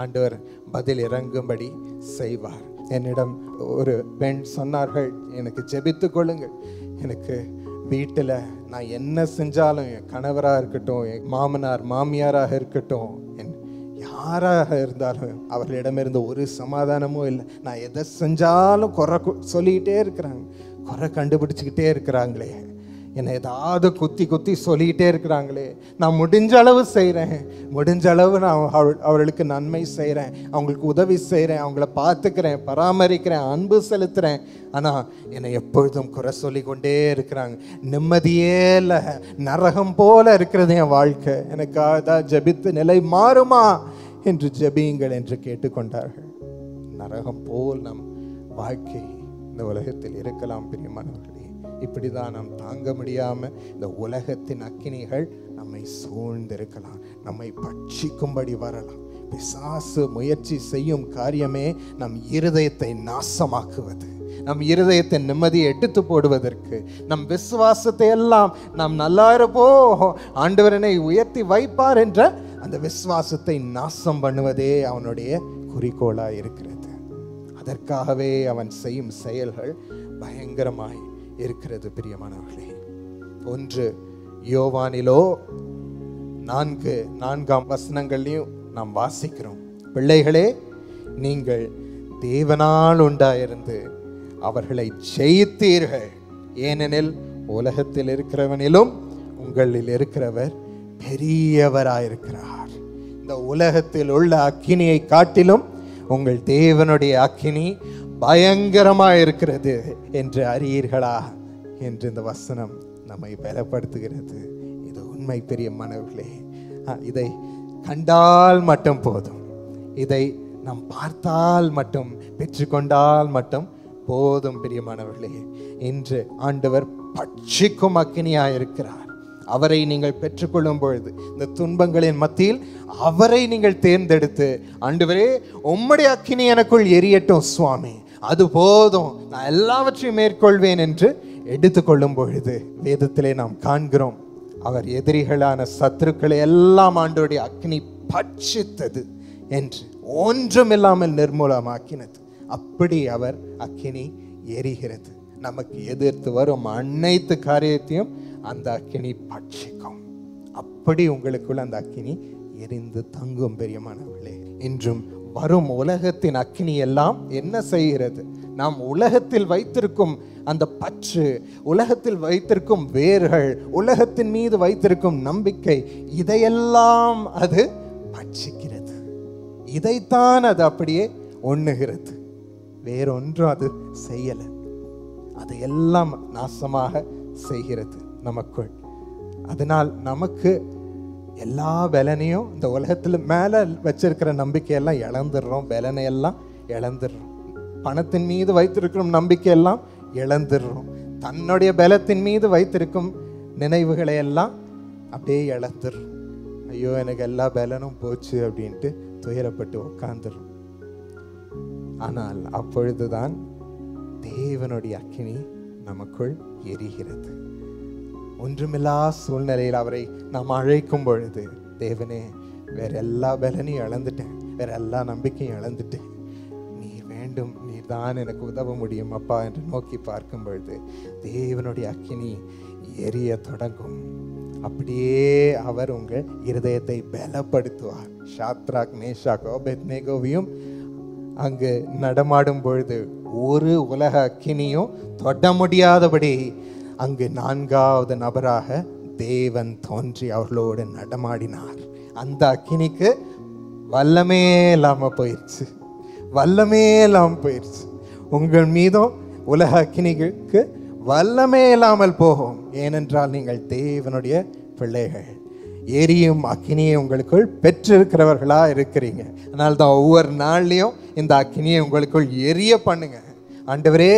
ஆண்டவர் பதில் இறங்கும்படி செய்வார். என்னிடம் ஒரு பெண் சொன்னார்கள், எனக்கு ஜெபித்து கொள்ளுங்கள், எனக்கு வீட்டில் நான் என்ன செஞ்சாலும், என் கணவராக இருக்கட்டும், என் மாமனார் மாமியாராக இருக்கட்டும், யாராக இருந்தாலும் அவர்களிடமிருந்து ஒரு சமாதானமும் இல்லை. நான் எதை செஞ்சாலும் குறை சொல்லிக்கிட்டே இருக்கிறாங்க, குறை கண்டுபிடிச்சிக்கிட்டே இருக்கிறாங்களே, என்னை ஏதாவது குத்தி சொல்லிக்கிட்டே இருக்கிறாங்களே. நான் முடிஞ்ச அளவு செய்கிறேன், முடிஞ்ச அளவு நான் அவர்களுக்கு நன்மை செய்கிறேன், அவங்களுக்கு உதவி செய்கிறேன், அவங்கள பார்த்துக்கிறேன், பராமரிக்கிறேன், அன்பு செலுத்துகிறேன். ஆனால் என்னை எப்பொழுதும் குறை சொல்லி கொண்டே இருக்கிறாங்க. நிம்மதியே இல்லை, நரகம் போல இருக்கிறது என் வாழ்க்கை. எனக்கு அதான் ஜெபித்து நிலை மாறுமா என்று ஜெபியுங்கள் என்று கேட்டுக்கொண்டார்கள். நரகம் போல் நம் வாழ்க்கை இந்த உலகத்தில் இருக்கலாம் பிரியமானவர்களே. இப்படி தான் நாம் தாங்க முடியாமல் இந்த உலகத்தின் அக்கினிகள் நம்மை சூழ்ந்திருக்கலாம், நம்மை பட்சிக்கும்படி வரலாம். பிசாசு முயற்சி செய்யும் காரியமே நம் இருதயத்தை நாசமாக்குவது, நம் இருதயத்தை நிம்மதியை எடுத்து போடுவதற்கு, நம் விசுவாசத்தை எல்லாம் நாம் நல்லா இருப்போ ஆண்டவரனை உயர்த்தி வைப்பார் என்ற அந்த விசுவாசத்தை நாசம் பண்ணுவதே அவனுடைய குறிக்கோளாக இருக்கிறது. அதற்காகவே அவன் செய்யும் செயல்கள் பயங்கரமாய் இருக்கிறது பிரியமானவர்களே. 1 யோவானிலோ 4:4 வசனங்களையும் நாம் வாசிக்கிறோம். பிள்ளைகளே, நீங்கள் தேவனால் உண்டாயிருந்து அவர்களை ஜெயித்தீர்கள், ஏனெனில் உலகத்தில் இருக்கிறவனிலும் உங்களில் இருக்கிறவர் பெரியவராயிருக்கிறார். இந்த உலகத்தில் உள்ள அக்கினியை காட்டிலும் உங்கள் தேவனுடைய அக்கினி பயங்கரமாக இருக்கிறது என்று அறியீர்களா என்று இந்த வசனம் நம்மை பலப்படுத்துகிறது. இது உண்மை பிரியமானவர்களே. இதை கண்டால் மட்டும் போதும், இதை நாம் பார்த்தால் மட்டும், பெற்றுக்கொண்டால் மட்டும் போதும் பிரியமானவர்களே. இன்று ஆண்டவர் பட்சிக்கும் அக்கினியாக இருக்கிறார். அவரை நீங்கள் பெற்றுக்கொள்ளும் பொழுது இந்த துன்பங்களின் மத்தியில் அவரை நீங்கள் தேர்ந்தெடுத்து, ஆண்டவரே உம்முடைய அக்கினி எனக்குள் எரியட்டும் சுவாமி, அது போதும், நான் எல்லாவற்றையும் மேற்கொள்வேன் என்று எடுத்துக்கொள்ளும் பொழுது வேதத்திலே நாம் காண்கிறோம், அவர் எதிரிகளான சத்துருக்களை எல்லாம் ஆண்டவருடைய அக்கினி பட்சித்தது என்று, ஒன்றுமில்லாமல் நிர்மூலமாக்கினது. அப்படி அவர் அக்கினி எரிகிறது. நமக்கு எதிர்த்து வரும் அனைத்து காரியத்தையும் அந்த அக்கினி பட்சிக்கும். அப்படி உங்களுக்குள்ள அந்த அக்கினி எரிந்து தங்கும் பிரியமானவர்களே. இன்றும் வரும் உலகத்தின் அக்கினி எல்லாம் என்ன செய்கிறது? நாம் உலகத்தில் வைத்திருக்கும் அந்த பற்று, உலகத்தில் வைத்திருக்கும் வேர்கள், உலகத்தின் மீது வைத்திருக்கும் நம்பிக்கை, இதையெல்லாம் அது பட்சிக்கிறது. இதைத்தான் அது அப்படியே ஒண்ணுகிறது, வேறொன்றும் அது செய்யலை. அதையெல்லாம் நாசமாக செய்கிறது நமக்குள். அதனால் நமக்கு எல்லா பலனையும் இந்த உலகத்தில் மேலே வச்சிருக்கிற நம்பிக்கையெல்லாம் இழந்துடுறோம், பலனையெல்லாம் இழந்துடுறோம். பணத்தின் மீது வைத்திருக்கும் நம்பிக்கையெல்லாம் இழந்துடுறோம். தன்னுடைய பலத்தின் மீது வைத்திருக்கும் நினைவுகளை எல்லாம் அப்படியே இழந்துடுறோம். ஐயோ எனக்கு எல்லா பலனும் போச்சு அப்படின்ட்டு துயரப்பட்டு உட்காந்துடுறோம். ஆனால் அப்பொழுதுதான் தேவனுடைய அக்கினி நமக்குள் எரிகிறது. ஒன்றுமில்லா சூழ்நிலையில் அவரை நாம் அழைக்கும் பொழுது, தேவனே வேற எல்லா பலனையும் இழந்துட்டேன், வேற எல்லா நம்பிக்கையும் இழந்துட்டேன், நீர் வேண்டும், நீர் தான் எனக்கு உதவ முடியும் அப்பா என்று நோக்கி பார்க்கும் பொழுது தேவனுடைய அக்கினி எரிய தொடங்கும். அப்படியே அவர் உங்கள் இருதயத்தை பலப்படுத்துவார். ஷாத்ராக் மேஷாக் ஆபேத்நேகோவையும் அங்கு நடமாடும் பொழுது ஒரு உலக அக்கினியும் தொட முடியாதபடி அங்கு 4வது நபராக தேவன் தோன்றி அவர்களோடு நடமாடினார். அந்த அக்கினிக்கு வல்லமே இல்லாம போயிடுச்சு, வல்லமே இல்லாமல் போயிடுச்சு. உங்கள் மீதும் உலக அக்கினிக்கு வல்லமே இல்லாமல் போகும். ஏனென்றால் நீங்கள் தேவனுடைய பிள்ளைகள், எரியும் அக்கினியை உங்களுக்குள் பெற்றிருக்கிறவர்களா இருக்கிறீங்க. அதனால தான் ஒவ்வொரு நாள்லையும் இந்த அக்கினியை உங்களுக்குள் எரிய பண்ணுங்க. ஆண்டவரே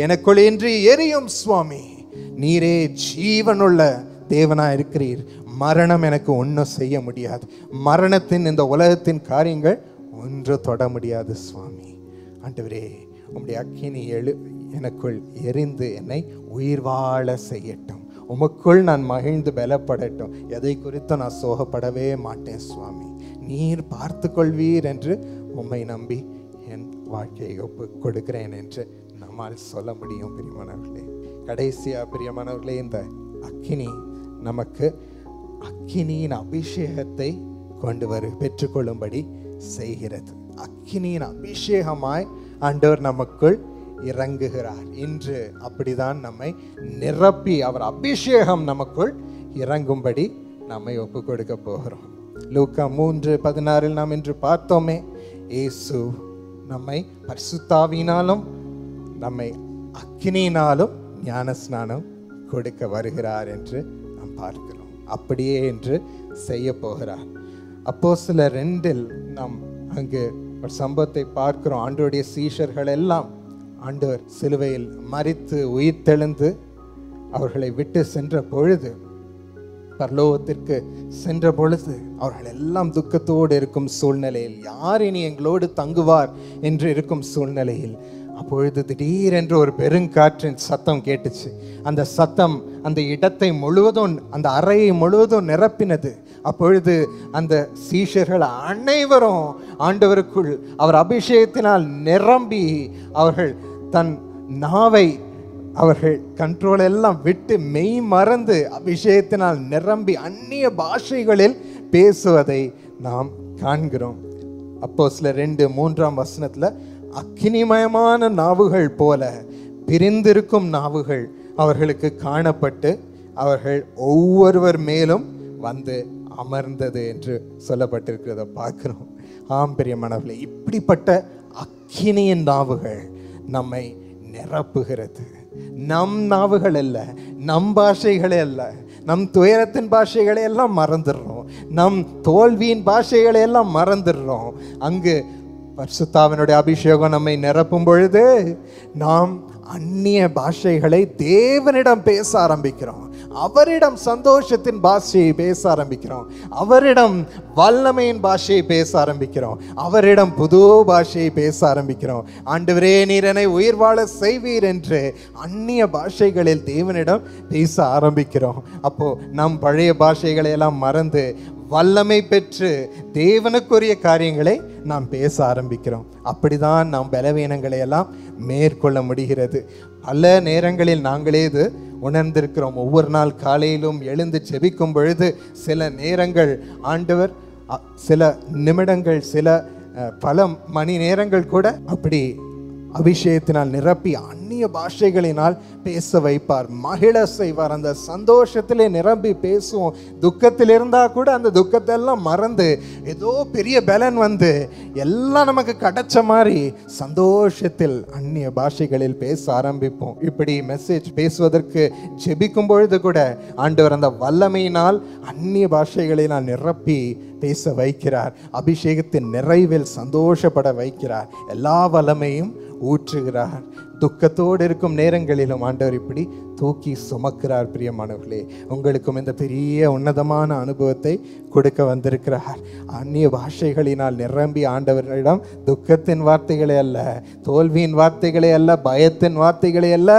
எனக்குள் இன்று எரியும் சுவாமி, நீரே ஜீவனுள்ள தேவனா இருக்கிறீர், மரணம் எனக்கு ஒன்றும் செய்ய முடியாது, மரணத்தின் இந்த உலகத்தின் காரியங்கள் ஒன்று தொட முடியாது சுவாமி. ஆண்டவரே உம்முடைய அக்கினி எனக்குள் எரிந்து என்னை உயிர் வாழ செய்யட்டும், உமக்குள் நான் மகிழ்ந்து பலப்படட்டும், எதை குறித்து நான் சோகப்படவே மாட்டேன் சுவாமி, நீர் பார்த்து கொள்வீர் என்று உம்மை நம்பி என் வாழ்க்கையை ஒப்பு கொடுக்கிறேன் என்று நம்மால் சொல்ல முடியும் பிரியமானவர்களே. கடைசியா பிரியமானவர்களே, இந்த அக்கினி நமக்கு அக்கினியின் அபிஷேகத்தை பெற்றுக்கொள்ளும்படி செய்கிறது. அக்கினியின் அபிஷேகமாய் ஆண்டவர் நமக்குள் இறங்குகிறார். இன்று அப்படிதான் நம்மை நிரப்பி அவர் அபிஷேகம் நமக்குள் இறங்கும்படி நம்மை ஒப்பு கொடுக்க போகிறோம். லூக்கா 3:16 நாம் இன்று பார்த்தோமே, இயேசு நம்மை பரிசுத்தாவினாலும் நம்மை அக்கினியினாலும் ஞானஸ்நானம் கொடுக்க வருகிறார் என்று நாம் பார்க்கிறோம். அப்படியே என்று செய்ய போகிறார். அப்போஸ்தலர் 2 நாம் அங்கு ஒரு சம்பவத்தை பார்க்கிறோம். ஆண்டவருடைய சீஷர்கள் எல்லாம் ஆண்டவர் சிலுவையில் மரித்து உயிர்த்தெழுந்து அவர்களை விட்டு சென்ற பொழுது, பரலோகத்திற்கு சென்ற பொழுது, அவர்கள் எல்லாம் துக்கத்தோடு இருக்கும் சூழ்நிலையில், யார் இனி எங்களோடு தங்குவார் என்று இருக்கும் சூழ்நிலையில், அப்பொழுது திடீரென்று ஒரு பெருங்காற்றின் சத்தம் கேட்டுச்சு. அந்த சத்தம் அந்த இடத்தை முழுவதும், அந்த அறையை முழுவதும் நிரப்பினது. அப்பொழுது அந்த சீஷர்கள் அனைவரும் ஆண்டவருக்குள் அவர் அபிஷேகத்தினால் நிரம்பி அவர்கள் தன் நாவை அவர்கள் கண்ட்ரோல் எல்லாம் விட்டு மெய் மறந்து அபிஷேகத்தினால் நிரம்பி அந்நிய பாஷைகளில் பேசுவதை நாம் காண்கிறோம். அப்போஸ்தலர் 2:3 அக்கினிமயமான நாவுகள் போல பிரிந்திருக்கும் நாவுகள் அவர்களுக்கு காணப்பட்டு அவர்கள் ஒவ்வொருவர் மேலும் வந்து அமர்ந்தது என்று சொல்லப்பட்டிருக்கிறத பார்க்கிறோம். ஆம் பிரியமானவர்களே, இப்படிப்பட்ட அக்கினியின் நாவுகள் நம்மை நிரப்புகிறது. நம் நாவுகள் அல்ல, நம் பாஷைகளே அல்ல, நம் துயரத்தின் பாஷைகளை எல்லாம் மறந்துடுறோம், நம் தோல்வியின் பாஷைகளை எல்லாம் மறந்துடுறோம். அங்கு பரிசுத்தாவினுடைய அபிஷேகம் நம்மை நிரப்பும் பொழுது நாம் அந்நிய பாஷைகளை தேவனிடம் பேச ஆரம்பிக்கிறோம். அவரிடம் சந்தோஷத்தின் பாஷையை பேச ஆரம்பிக்கிறோம். அவரிடம் வல்லமையின் பாஷையை பேச ஆரம்பிக்கிறோம். அவரிடம் புது பாஷையை பேச ஆரம்பிக்கிறோம். ஆண்டவரே, நீர் என்னை உயிர் வாழ செய்வீர் என்று அந்நிய பாஷைகளில் தேவனிடம் பேச ஆரம்பிக்கிறோம். அப்போ நம் பழைய பாஷைகளை எல்லாம் மறந்து வல்லமை பெற்று தேவனுக்குரிய காரியங்களை நாம் பேச ஆரம்பிக்கிறோம். அப்படிதான் நாம் பலவீனங்களை எல்லாம் மேற்கொள்ள முடிகிறது. பல நேரங்களில் நாங்களே இது உணர்ந்திருக்கிறோம். ஒவ்வொரு நாள் காலையிலும் எழுந்து ஜெபிக்கும் பொழுது சில நேரங்கள் ஆண்டவர் சில நிமிடங்கள், சில பல மணி நேரங்கள் கூட அப்படி அபிஷேகத்தினால் நிரப்பி அந்நிய பாஷைகளினால் பேச வைப்பார், மகிழ செய்வார். அந்த சந்தோஷத்திலே நிரம்பி பேசுவோம். துக்கத்தில் இருந்தா கூட அந்த துக்கத்தை எல்லாம் மறந்து ஏதோ பெரிய பலன் வந்து எல்லாம் நமக்கு கிடைச்ச மாதிரி சந்தோஷத்தில் அந்நிய பாஷைகளில் பேச ஆரம்பிப்போம். இப்படி மெசேஜ் பேசுவதற்கு ஜெபிக்கும் பொழுது கூட ஆண்டவர் அந்த வல்லமையினால் அந்நிய பாஷைகளினால் நிரப்பி பேச வைக்கிறார். அபிஷேகத்தின் நிறைவில் சந்தோஷப்பட வைக்கிறார். எல்லா வல்லமையும் ஊற்றுகிறார். துக்கத்தோடு இருக்கும் நேரங்களிலும் ஆண்டவர் இப்படி தூக்கி சுமக்கிறார். பிரியமானவர்களே, உங்களுக்கும் இந்த பெரிய உன்னதமான அனுபவத்தை கொடுக்க வந்திருக்கிறார். அந்நிய பாஷைகளினால் நிரம்பி ஆண்டவரிடம் துக்கத்தின் வார்த்தைகளே அல்ல, தோல்வியின் வார்த்தைகளே அல்ல, பயத்தின் வார்த்தைகளே அல்ல,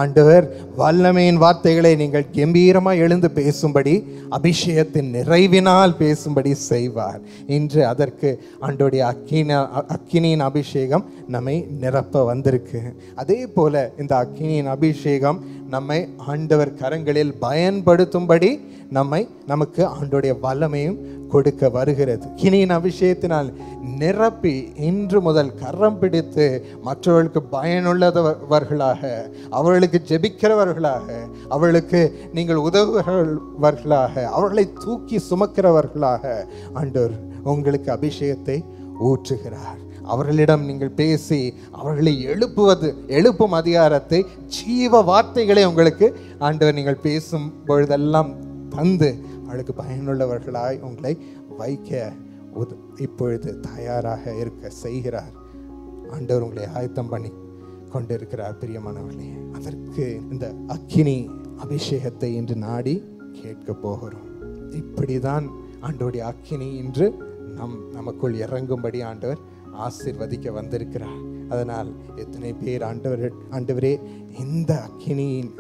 ஆண்டவர் வல்லமையின் வார்த்தைகளை நீங்கள் கம்பீரமாக எழுந்து பேசும்படி, அபிஷேகத்தின் நிறைவினால் பேசும்படி செய்வார். இன்று அதற்கு ஆண்டோடைய அக்கினியின் அபிஷேகம் நம்மை நிரப்ப வந்திருக்கு. அதே போல இந்த அக்கினியின் அபிஷேகம் நம்மை ஆண்டவர் கரங்களில் பயன்படுத்தும்படி நமக்கு ஆண்டோடைய வல்லமையும் கொடுக்க வருகிறது. அக்கினியின் அபிஷேகத்தினால் நிரப்பி இன்று முதல் கரம் பிடித்து மற்றவர்களுக்கு பயனுள்ளவர்களாக, அவர்களுக்கு ஜெபிக்கிறவர்களாக, அவர்களுக்கு நீங்கள் உதவுகிறவர்களாக, அவர்களை தூக்கி சுமக்கிறவர்களாக ஆண்டவர் உங்களுக்கு அபிஷேகத்தை ஊற்றுகிறார். அவர்களிடம் நீங்கள் பேசி அவர்களை எழுப்பும் அதிகாரத்தை, ஜீவ வார்த்தைகளை உங்களுக்கு ஆண்டவர் நீங்கள் பேசும் பொழுதெல்லாம் தந்து அவளுக்கு பயனுள்ளவர்களாய் உங்களை வைக்க இப்பொழுது தயாராக இருக்க செய்கிறார். ஆண்டவர் உங்களை ஆயத்தம் பண்ணி கொண்டிருக்கிறார். பிரியமானவர்களே, அதற்கு இந்த அக்கினி அபிஷேகத்தை இன்று நாடி கேட்க போகிறோம். இப்படிதான் ஆண்டவருடைய அக்கினி இன்று நமக்குள் இறங்கும்படி ஆண்டவர் ஆசீர்வதிக்க வந்திருக்கிறார். அதனால் எத்தனை பேர் ஆண்டவரே, இந்த அக்கினியின்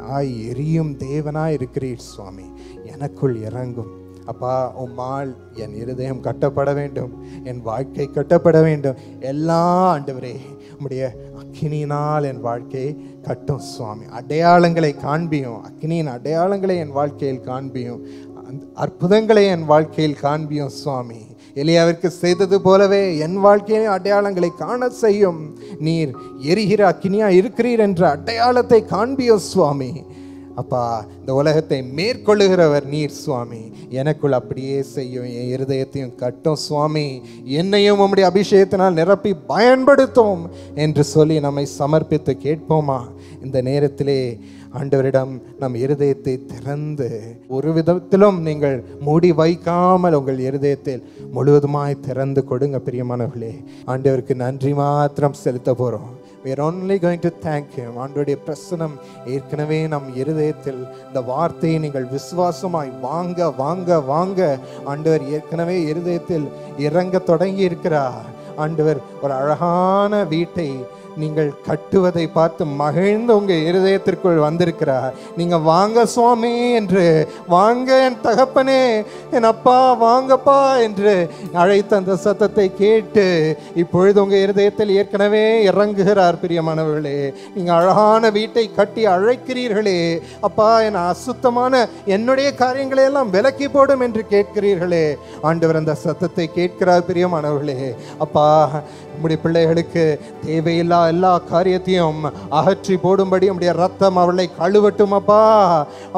எரியும் தேவனாய் இருக்கிறீர் சுவாமி, எனக்குள் இறங்கும் அப்பா, உம்மால் என் இருதயம் கட்டப்பட வேண்டும், என் வாழ்க்கை கட்டப்பட வேண்டும், எல்லா ஆண்டவரே உம்முடைய அக்கினியினால் என் வாழ்க்கையை கட்டும் சுவாமி. அடையாளங்களை காண்பியும், அக்கினியின் அடையாளங்களை என் வாழ்க்கையில் காண்பியும், அற்புதங்களை என் வாழ்க்கையில் காண்பியும் சுவாமி. எலியாவிற்கு செய்தது போலவே என் வாழ்க்கையிலே அடையாளங்களை காண செய்யும். நீர் எரிகிற அக்கினியா இருக்கிறீர் என்ற அடையாளத்தை காண்பியும் சுவாமி. அப்பா, இந்த உலகத்தை மேற்கொள்ளுகிறவர் நீர் சுவாமி. எனக்குள் அப்படியே செய்யும், என் இருதயத்தையும் கட்டும் சுவாமி. என்னையும் உம்முடைய அபிஷேகத்தினால் நிரப்பி பயன்படுத்தும் என்று சொல்லி நம்மை சமர்ப்பித்து கேட்போமா? இந்த நேரத்திலே ஆண்டவரிடம் நம் இருதயத்தை திறந்து, ஒரு விதத்திலும் நீங்கள் மூடி வைக்காமல் உங்கள் இருதயத்தில் முழுவதுமாய் திறந்து கொடுங்க பிரியமானவர்களே. ஆண்டவருக்கு நன்றி மாத்திரம் செலுத்த போகிறோம். We are only going to thank him. ஆண்டவருடைய பிரசனம் ஏற்கனவே நம் இருதயத்தில், இந்த வார்த்தையை நீங்கள் விசுவாசமாய் வாங்க வாங்க வாங்க ஆண்டவர் ஏற்கனவே இருதயத்தில் இறங்க தொடங்கி இருக்கிறார். ஆண்டவர் ஒரு அழகான வீட்டை நீங்கள் கட்டுவதை பார்த்து மகிழ்ந்து உங்க இருதயத்திற்குள் வந்திருக்கிறார். நீங்க வாங்க சுவாமி என்று, வாங்க என் தகப்பனே, என் அப்பா வாங்கப்பா என்று அழைத்த அந்த சத்தத்தை கேட்டு இப்பொழுது உங்க இருதயத்தில் ஏற்கனவே இறங்குகிறார். பிரியமானவர்களே, நீங்க அழகான வீட்டை கட்டி அழைக்கிறீர்களே. அப்பா, என் அசுத்தமான என்னுடைய காரியங்களை எல்லாம் விலக்கி போடும் என்று கேட்கிறீர்களே. ஆண்டவர் அந்த சத்தத்தை கேட்கிறார். பிரியமானவர்களே, அப்பா, உம்முடைய பிள்ளைகளுக்கு தேவையில்லா எல்லா காரியத்தையும் அகற்றி போடும்படி உம்முடைய ரத்தம் அவளை கழுவட்டும். அப்பா,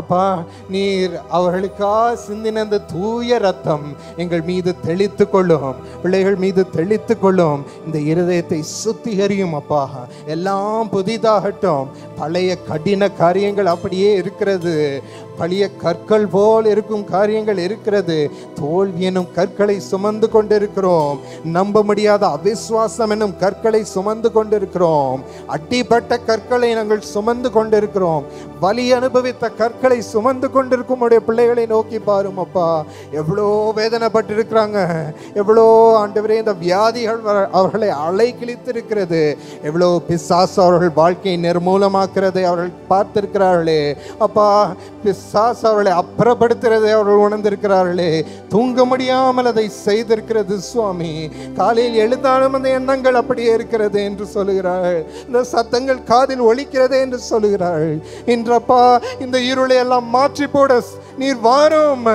அப்பா, நீர் அவர்களுக்காக சிந்தின அந்த தூய ரத்தம் எங்கள் மீது தெளித்து கொள்ளும், பிள்ளைகள் மீது தெளித்து கொள்ளும். இந்த இருதயத்தை சுத்திகரியும். அப்பா, எல்லாம் புதிதாகட்டும். பழைய கடின காரியங்கள் அப்படியே இருக்கிறது, பழைய கற்கள் போல் இருக்கும் காரியங்கள் இருக்கிறது. தோல்வி எனும் கற்களை சுமந்து கொண்டிருக்கிறோம். நம்ப முடியாத அவிசுவாசம் எனும் கற்களை சுமந்து கொண்டிருக்கிறோம். அடிப்பட்ட கற்களை நாங்கள் சுமந்து கொண்டிருக்கிறோம். வலி அனுபவித்த கற்களை சுமந்து கொண்டிருக்கும் உடைய பிள்ளைகளை நோக்கி பாரும். அப்பா, எவ்வளோ வேதனைப்பட்டிருக்கிறாங்க, எவ்வளோ ஆண்டவரே இந்த வியாதிகள் அவர்களை அலை கிழித்திருக்கிறது, எவ்வளோ பிசாசு அவர்கள் வாழ்க்கையை நிர்மூலமாக்குறதை அவர்கள் பார்த்திருக்கிறார்களே. அப்பா, பிசாசு அவர்களை அப்புறப்படுத்துறதை அவர்கள் உணர்ந்திருக்கிறார்களே. தூங்க முடியாமல் அதை செய்திருக்கிறது சுவாமி. காலையில் எழுந்தாலும் அந்த எண்ணங்கள் அப்படியே இருக்கிறது என்று சொல்லுகிறார்கள். இந்த சத்தங்கள் காதில் ஒலிக்கிறது என்று சொல்லுகிறார்கள். இன்றப்பா, இந்த இருளை எல்லாம் மாற்றி போட நீர் வாரும்.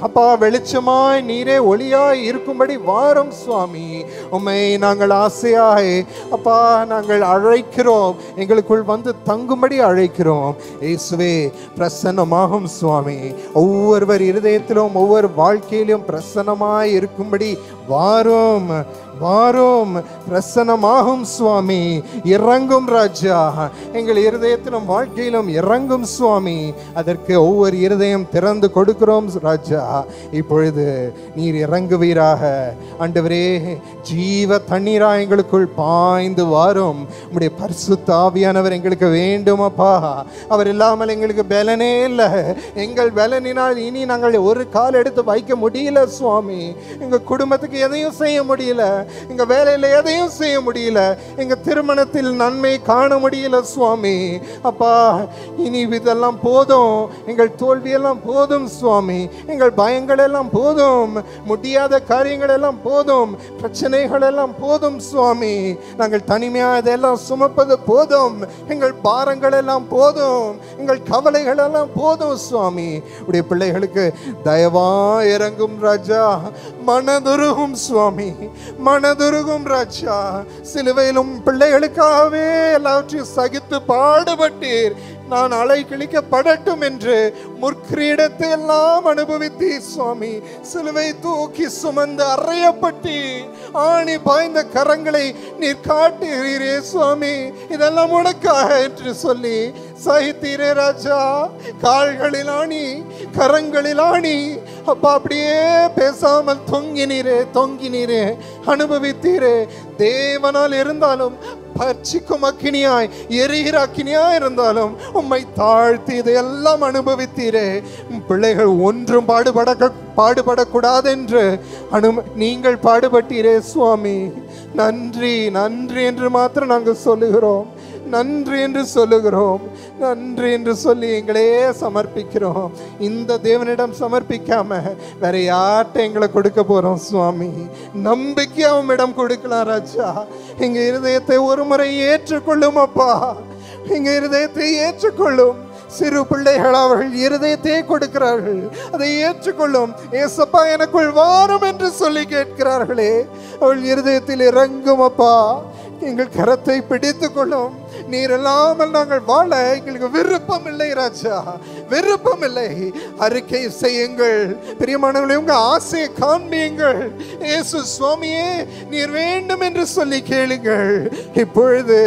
அப்பா, வெளிச்சமாய் நீரே ஒளியாய் இருக்கும்படி வாரும் சுவாமி. உம்மை நாங்கள் ஆசையாய் அப்பா நாங்கள் அழைக்கிறோம். எங்களுக்குள் வந்து தங்கும்படி அழைக்கிறோம். இயேசுவே, பிரசன்னமாகும் சுவாமி. ஒவ்வொருவர் இருதயத்திலும் ஒவ்வொரு வாழ்க்கையிலும் பிரசன்னமாய் இருக்கும்படி வாரும் வாரும். பிரசன்னமாகும் சுவாமி. இறங்கும் ராஜா, எங்கள் இருதயத்திலும் வாழ்க்கையிலும் இறங்கும் சுவாமி. அதற்கு ஒவ்வொரு இருதயம் திறந்து கொடுக்கிறோம் ராஜா. இப்பொழுது நீர் இறங்குவீராக. ஆண்டவரே, ஜீவ தண்ணீரா எங்களுக்குள் பாய்ந்து வாரும். உம்முடைய பரிசுத்த ஆவியானவர் எங்களுக்கு வேண்டும் அப்பா. அவர் இல்லாமல் எங்களுக்கு பலனே இல்லை. எங்கள் பலனினால் இனி நாங்கள் ஒரு கால் எடுத்து வைக்க முடியல சுவாமி. எங்க குடும்பத்துக்கு எதையும் செய்ய முடியல, எங்க வேலையில எதையும் செய்ய முடியல, எங்க திருமணத்தில் நன்மை காண முடியல சுவாமி. அப்பா, இனி இதெல்லாம் போதும். எங்கள் தோல்வியெல்லாம் போதும் சுவாமி. எங்கள் பயங்கள் எல்லாம் போதும். முடியாத காரியங்கள் எல்லாம் போதும். பிரச்சனைகள் எல்லாம் போதும் சுவாமி. நாங்கள் தனிமையா இதெல்லாம் சுமப்பது போதும். எங்கள் பாரங்கள் எல்லாம் போதும். எங்கள் கவலைகள் எல்லாம் போதும் சுவாமி. உடைய பிள்ளைகளுக்கு தயவா இறங்கும் ராஜா. மனதுருகும் சுவாமி, மனதுருகும் ராஜா. சிலுவையிலும் பிள்ளைகளுக்காகவே எல்லாவற்றையும் சகித்து பாடுபட்டீர். நான் அலை கிழிக்கப்படட்டும் என்று முற்கிரீடத்தை எல்லாம் அனுபவித்தீர் சுவாமி. சிலுவை தூக்கி சுமந்து அறையப்பட்டு ஆணி பாய்ந்த கரங்களை நீர் காட்டுகிறீரே சுவாமி. இதெல்லாம் உனக்காக என்று சொல்லி சகித்தீரே ராஜா. கால்களில் ஆணி, கரங்களில் ஆணி. அப்பா, அப்படியே பேசாமல் தொங்கினீரே, அனுபவித்தீரே. தேவனால் இருந்தாலும் பர்ச்சிக்கும் அக்கினியாய் எரிகிற அக்கினியாய் இருந்தாலும் உம்மை தாழ்த்தி இதையெல்லாம் அனுபவித்தீரே. பிள்ளைகள் ஒன்றும் பாடுபடக்கூடாது என்று நீங்கள் பாடுபட்டீரே சுவாமி. நன்றி நன்றி என்று மாத்திரம் நாங்கள் சொல்லுகிறோம். நன்றி என்று சொல்லுகிறோம். நன்றி என்று சொல்லி எங்களே சமர்ப்பிக்கிறோம். இந்த தேவனிடம் சமர்ப்பிக்காம வேற யார்கிட்ட எங்களை கொடுக்க போறோம் சுவாமி? நம்பிக்கையா உம்மிடம் கொடுக்கலாம் ராஜா. எங்க இருதயத்தை ஒரு முறை ஏற்றுக்கொள்ளும் அப்பா. எங்க இருதயத்தை ஏற்றுக்கொள்ளும். சிறு பிள்ளைகள் அவர்கள் இருதயத்தை கொடுக்கிறார்கள், அதை ஏற்றுக்கொள்ளும். ஏசப்பா எனக்குள் வாரும் என்று சொல்லி கேட்கிறார்களே, அவள் இருதயத்தில் இறங்கும் அப்பா. எங்கள் கரத்தை பிடித்துக் கொள்ளும். நீர் இல்லாமல் நாங்கள் வாழ எங்களுக்கு விருப்பம் இல்லை ராஜா, விருப்பம் இல்லை. அறிக்கை செய்யுங்கள் பிரியமானவர்களே, உங்க ஆசையை காண்பியுங்கள். இயேசு சுவாமியே நீர் வேண்டும் என்று சொல்லி கேளுங்கள். இப்பொழுது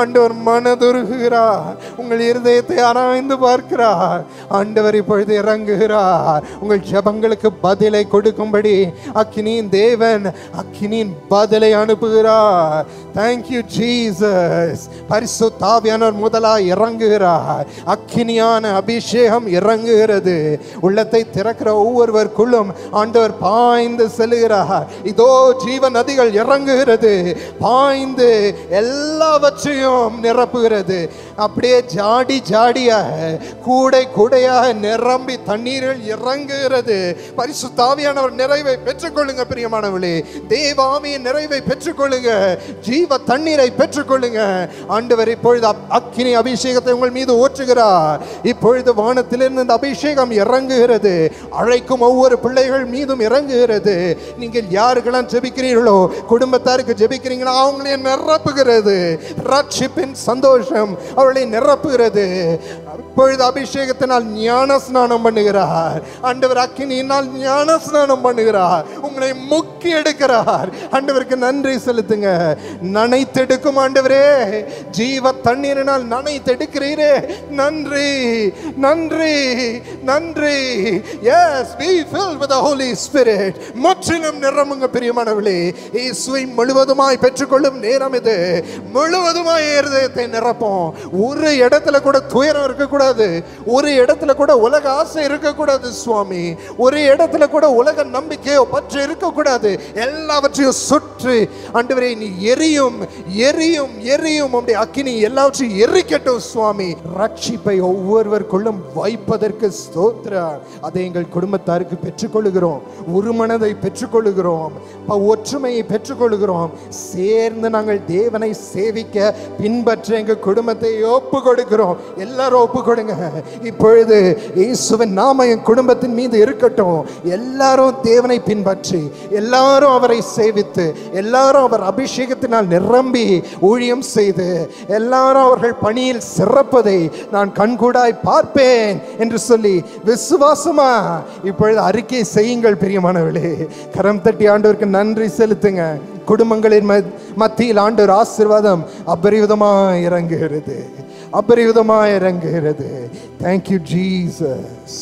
ஆண்டவர் மனதுருகுகிறார், உங்கள் இருதயத்தை ஆராய்ந்து பார்க்கிறார். ஆண்டவர் இப்பொழுது இறங்குகிறார். உங்கள் ஜெபங்களுக்கு பதிலை கொடுக்கும்படி அக்கினியின் தேவன் அக்கினியின் பதிலை அனுப்புகிறார். Thank you Jesus. பரிசுத்த ஆவியானவர் முதலாய் இறங்குகிறார். அக்கினியான அபிஷேகம் இறங்குகிறது. உள்ளத்தை திறக்கிற ஒவ்வொருவருக்குள்ளும் ஆண்டவர் பாய்ந்து செல்லுகிறார். இதோ ஜீவ நதிகள் இறங்குகிறது, பாய்ந்து எல்லாவற்றையும் நிரப்புகிறது. அப்படியே ஜாடி ஜாடியாக கூடை கூடையாக நிரம்பி தண்ணீரில் இறங்குகிறது. பரிசுத்த ஆவியானவர் நிறைவை பெற்றுக்கொள்ளுங்க பிரியமானவர்களே. தேவாவியின் நிறைவை பெற்றுக்கொள்ளுங்க. ஜீவ தண்ணீரை பெற்றுக்கொள்ளுங்க. ஆண்டவர் இப்பொழுது அக்கினி அபிஷேகத்தை உங்கள் மீது ஊற்றுகிறார். இப்பொழுது வானத்திலிருந்து இந்த அபிஷேகம் இறங்குகிறது. அழைக்கும் ஒவ்வொரு பிள்ளைகள் மீதும் இறங்குகிறது. நீங்கள் யாருக்கெல்லாம் ஜெபிக்கிறீர்களோ, குடும்பத்தாருக்கு ஜெபிக்கிறீங்களோ, அவங்களே நிரப்புகிறது. ரட்சிப்பின் சந்தோஷம் அவளை நிரப்புகிறது. இப்பொழுது அபிஷேகத்தினால் ஞான ஸ்நானம் பண்ணுகிறார். ஆண்டவர் அக்கினியினால் ஞான ஸ்நானம் பண்ணுகிறார். உங்களை முக்கி எடுக்கிறார். ஆண்டவருக்கு நன்றி செலுத்துங்க. நனைத்தெடுக்கும் ஆண்டவரே, ஜீவ தண்ணீரினால் நனைத்தெடுக்கிறீரே, நன்றி நன்றி நன்றி. Yes, be filled with the Holy Spirit. முற்றிலும் நிரம்புங்க பிரியமானவர்களே. இயேசுவை முழுவதுமாய் பெற்றுக்கொள்ளும் நேரம் இது. முழுவதுமாய் இருதயத்தை நிரப்போம். ஒரு இடத்துல கூட துயரம் இருக்கக்கூடாது. ஒரு இடத்துல கூட உலக ஆசை இருக்கக்கூடாது சுவாமி. ஒரு இடத்துல கூட உலக நம்பிக்கையோ பற்று இருக்கக்கூடாது. எல்லாவற்றையும் சுற்றி ஆண்டவரே நீ எரியும் எரியும் எரியும். உம்முடைய அக்கினி எல்லாவற்றையும் எரிக்கட்டும் சுவாமி. ரட்சிப்பை ஒவ்வொருவருக்குள்ளும் வைப்பதற்கு ஸ்தோத்திரம். அதை எங்கள் குடும்பத்தாருக்கு பெற்றுக்கொள்கிறோம். ஒரு மனதை பெற்றுக்கொள்கிறோம். ஒற்றுமையை பெற்றுக்கொள்கிறோம். சேர்ந்து நாங்கள் தேவனை சேவிக்க பின்பற்ற எங்கள் குடும்பத்தை ஒப்பு கொடுக்கிறோம். எல்லாரும் ஒப்பு கொடுங்க. இப்பொழுது இயேசுவின் நாமம் என் குடும்பத்தின் மீது இருக்கட்டும். எல்லாரும் தேவனை பின்பற்றி, எல்லாரும் அவரை சேவித்து, எல்லாரும் அவர் அபிஷேகத்தினால் நிரம்பி ஊழியம் செய்து, எல்லாரும் அவர்கள் பணியில் சிறப்பதை நான் கண்கூடாய் பார்ப்பேன் என்று சொல்லி விசுவாசமா இப்பொழுது அறிக்கை செய்யுங்கள் பிரியமானவர்களே. கரம் தட்டி ஆண்டவருக்கு நன்றி செலுத்துங்க. குடும்பங்களின் மத்தியில் ஆண்டவர் ஆசீர்வாதம் அபரிவிதமாய் இறங்குகிறது, அபரிவிதமாய் இறங்குகிறது. Thank you Jesus.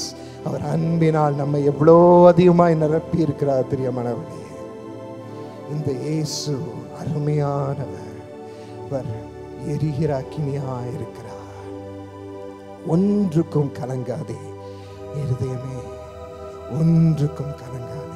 அவர் அன்பினால் நம்மை எவ்வளோ அதிகமாய் நிரப்பி இருக்கிறார் பிரியமானவர்களே. இந்த இயேசு அருமையானவர். அவர் எரிகிற அக்கினியாய் இருக்கிறார். ஒன்றுக்கும் கலங்காதே இருதயமே, ஒன்றுக்கும் கலங்காதே.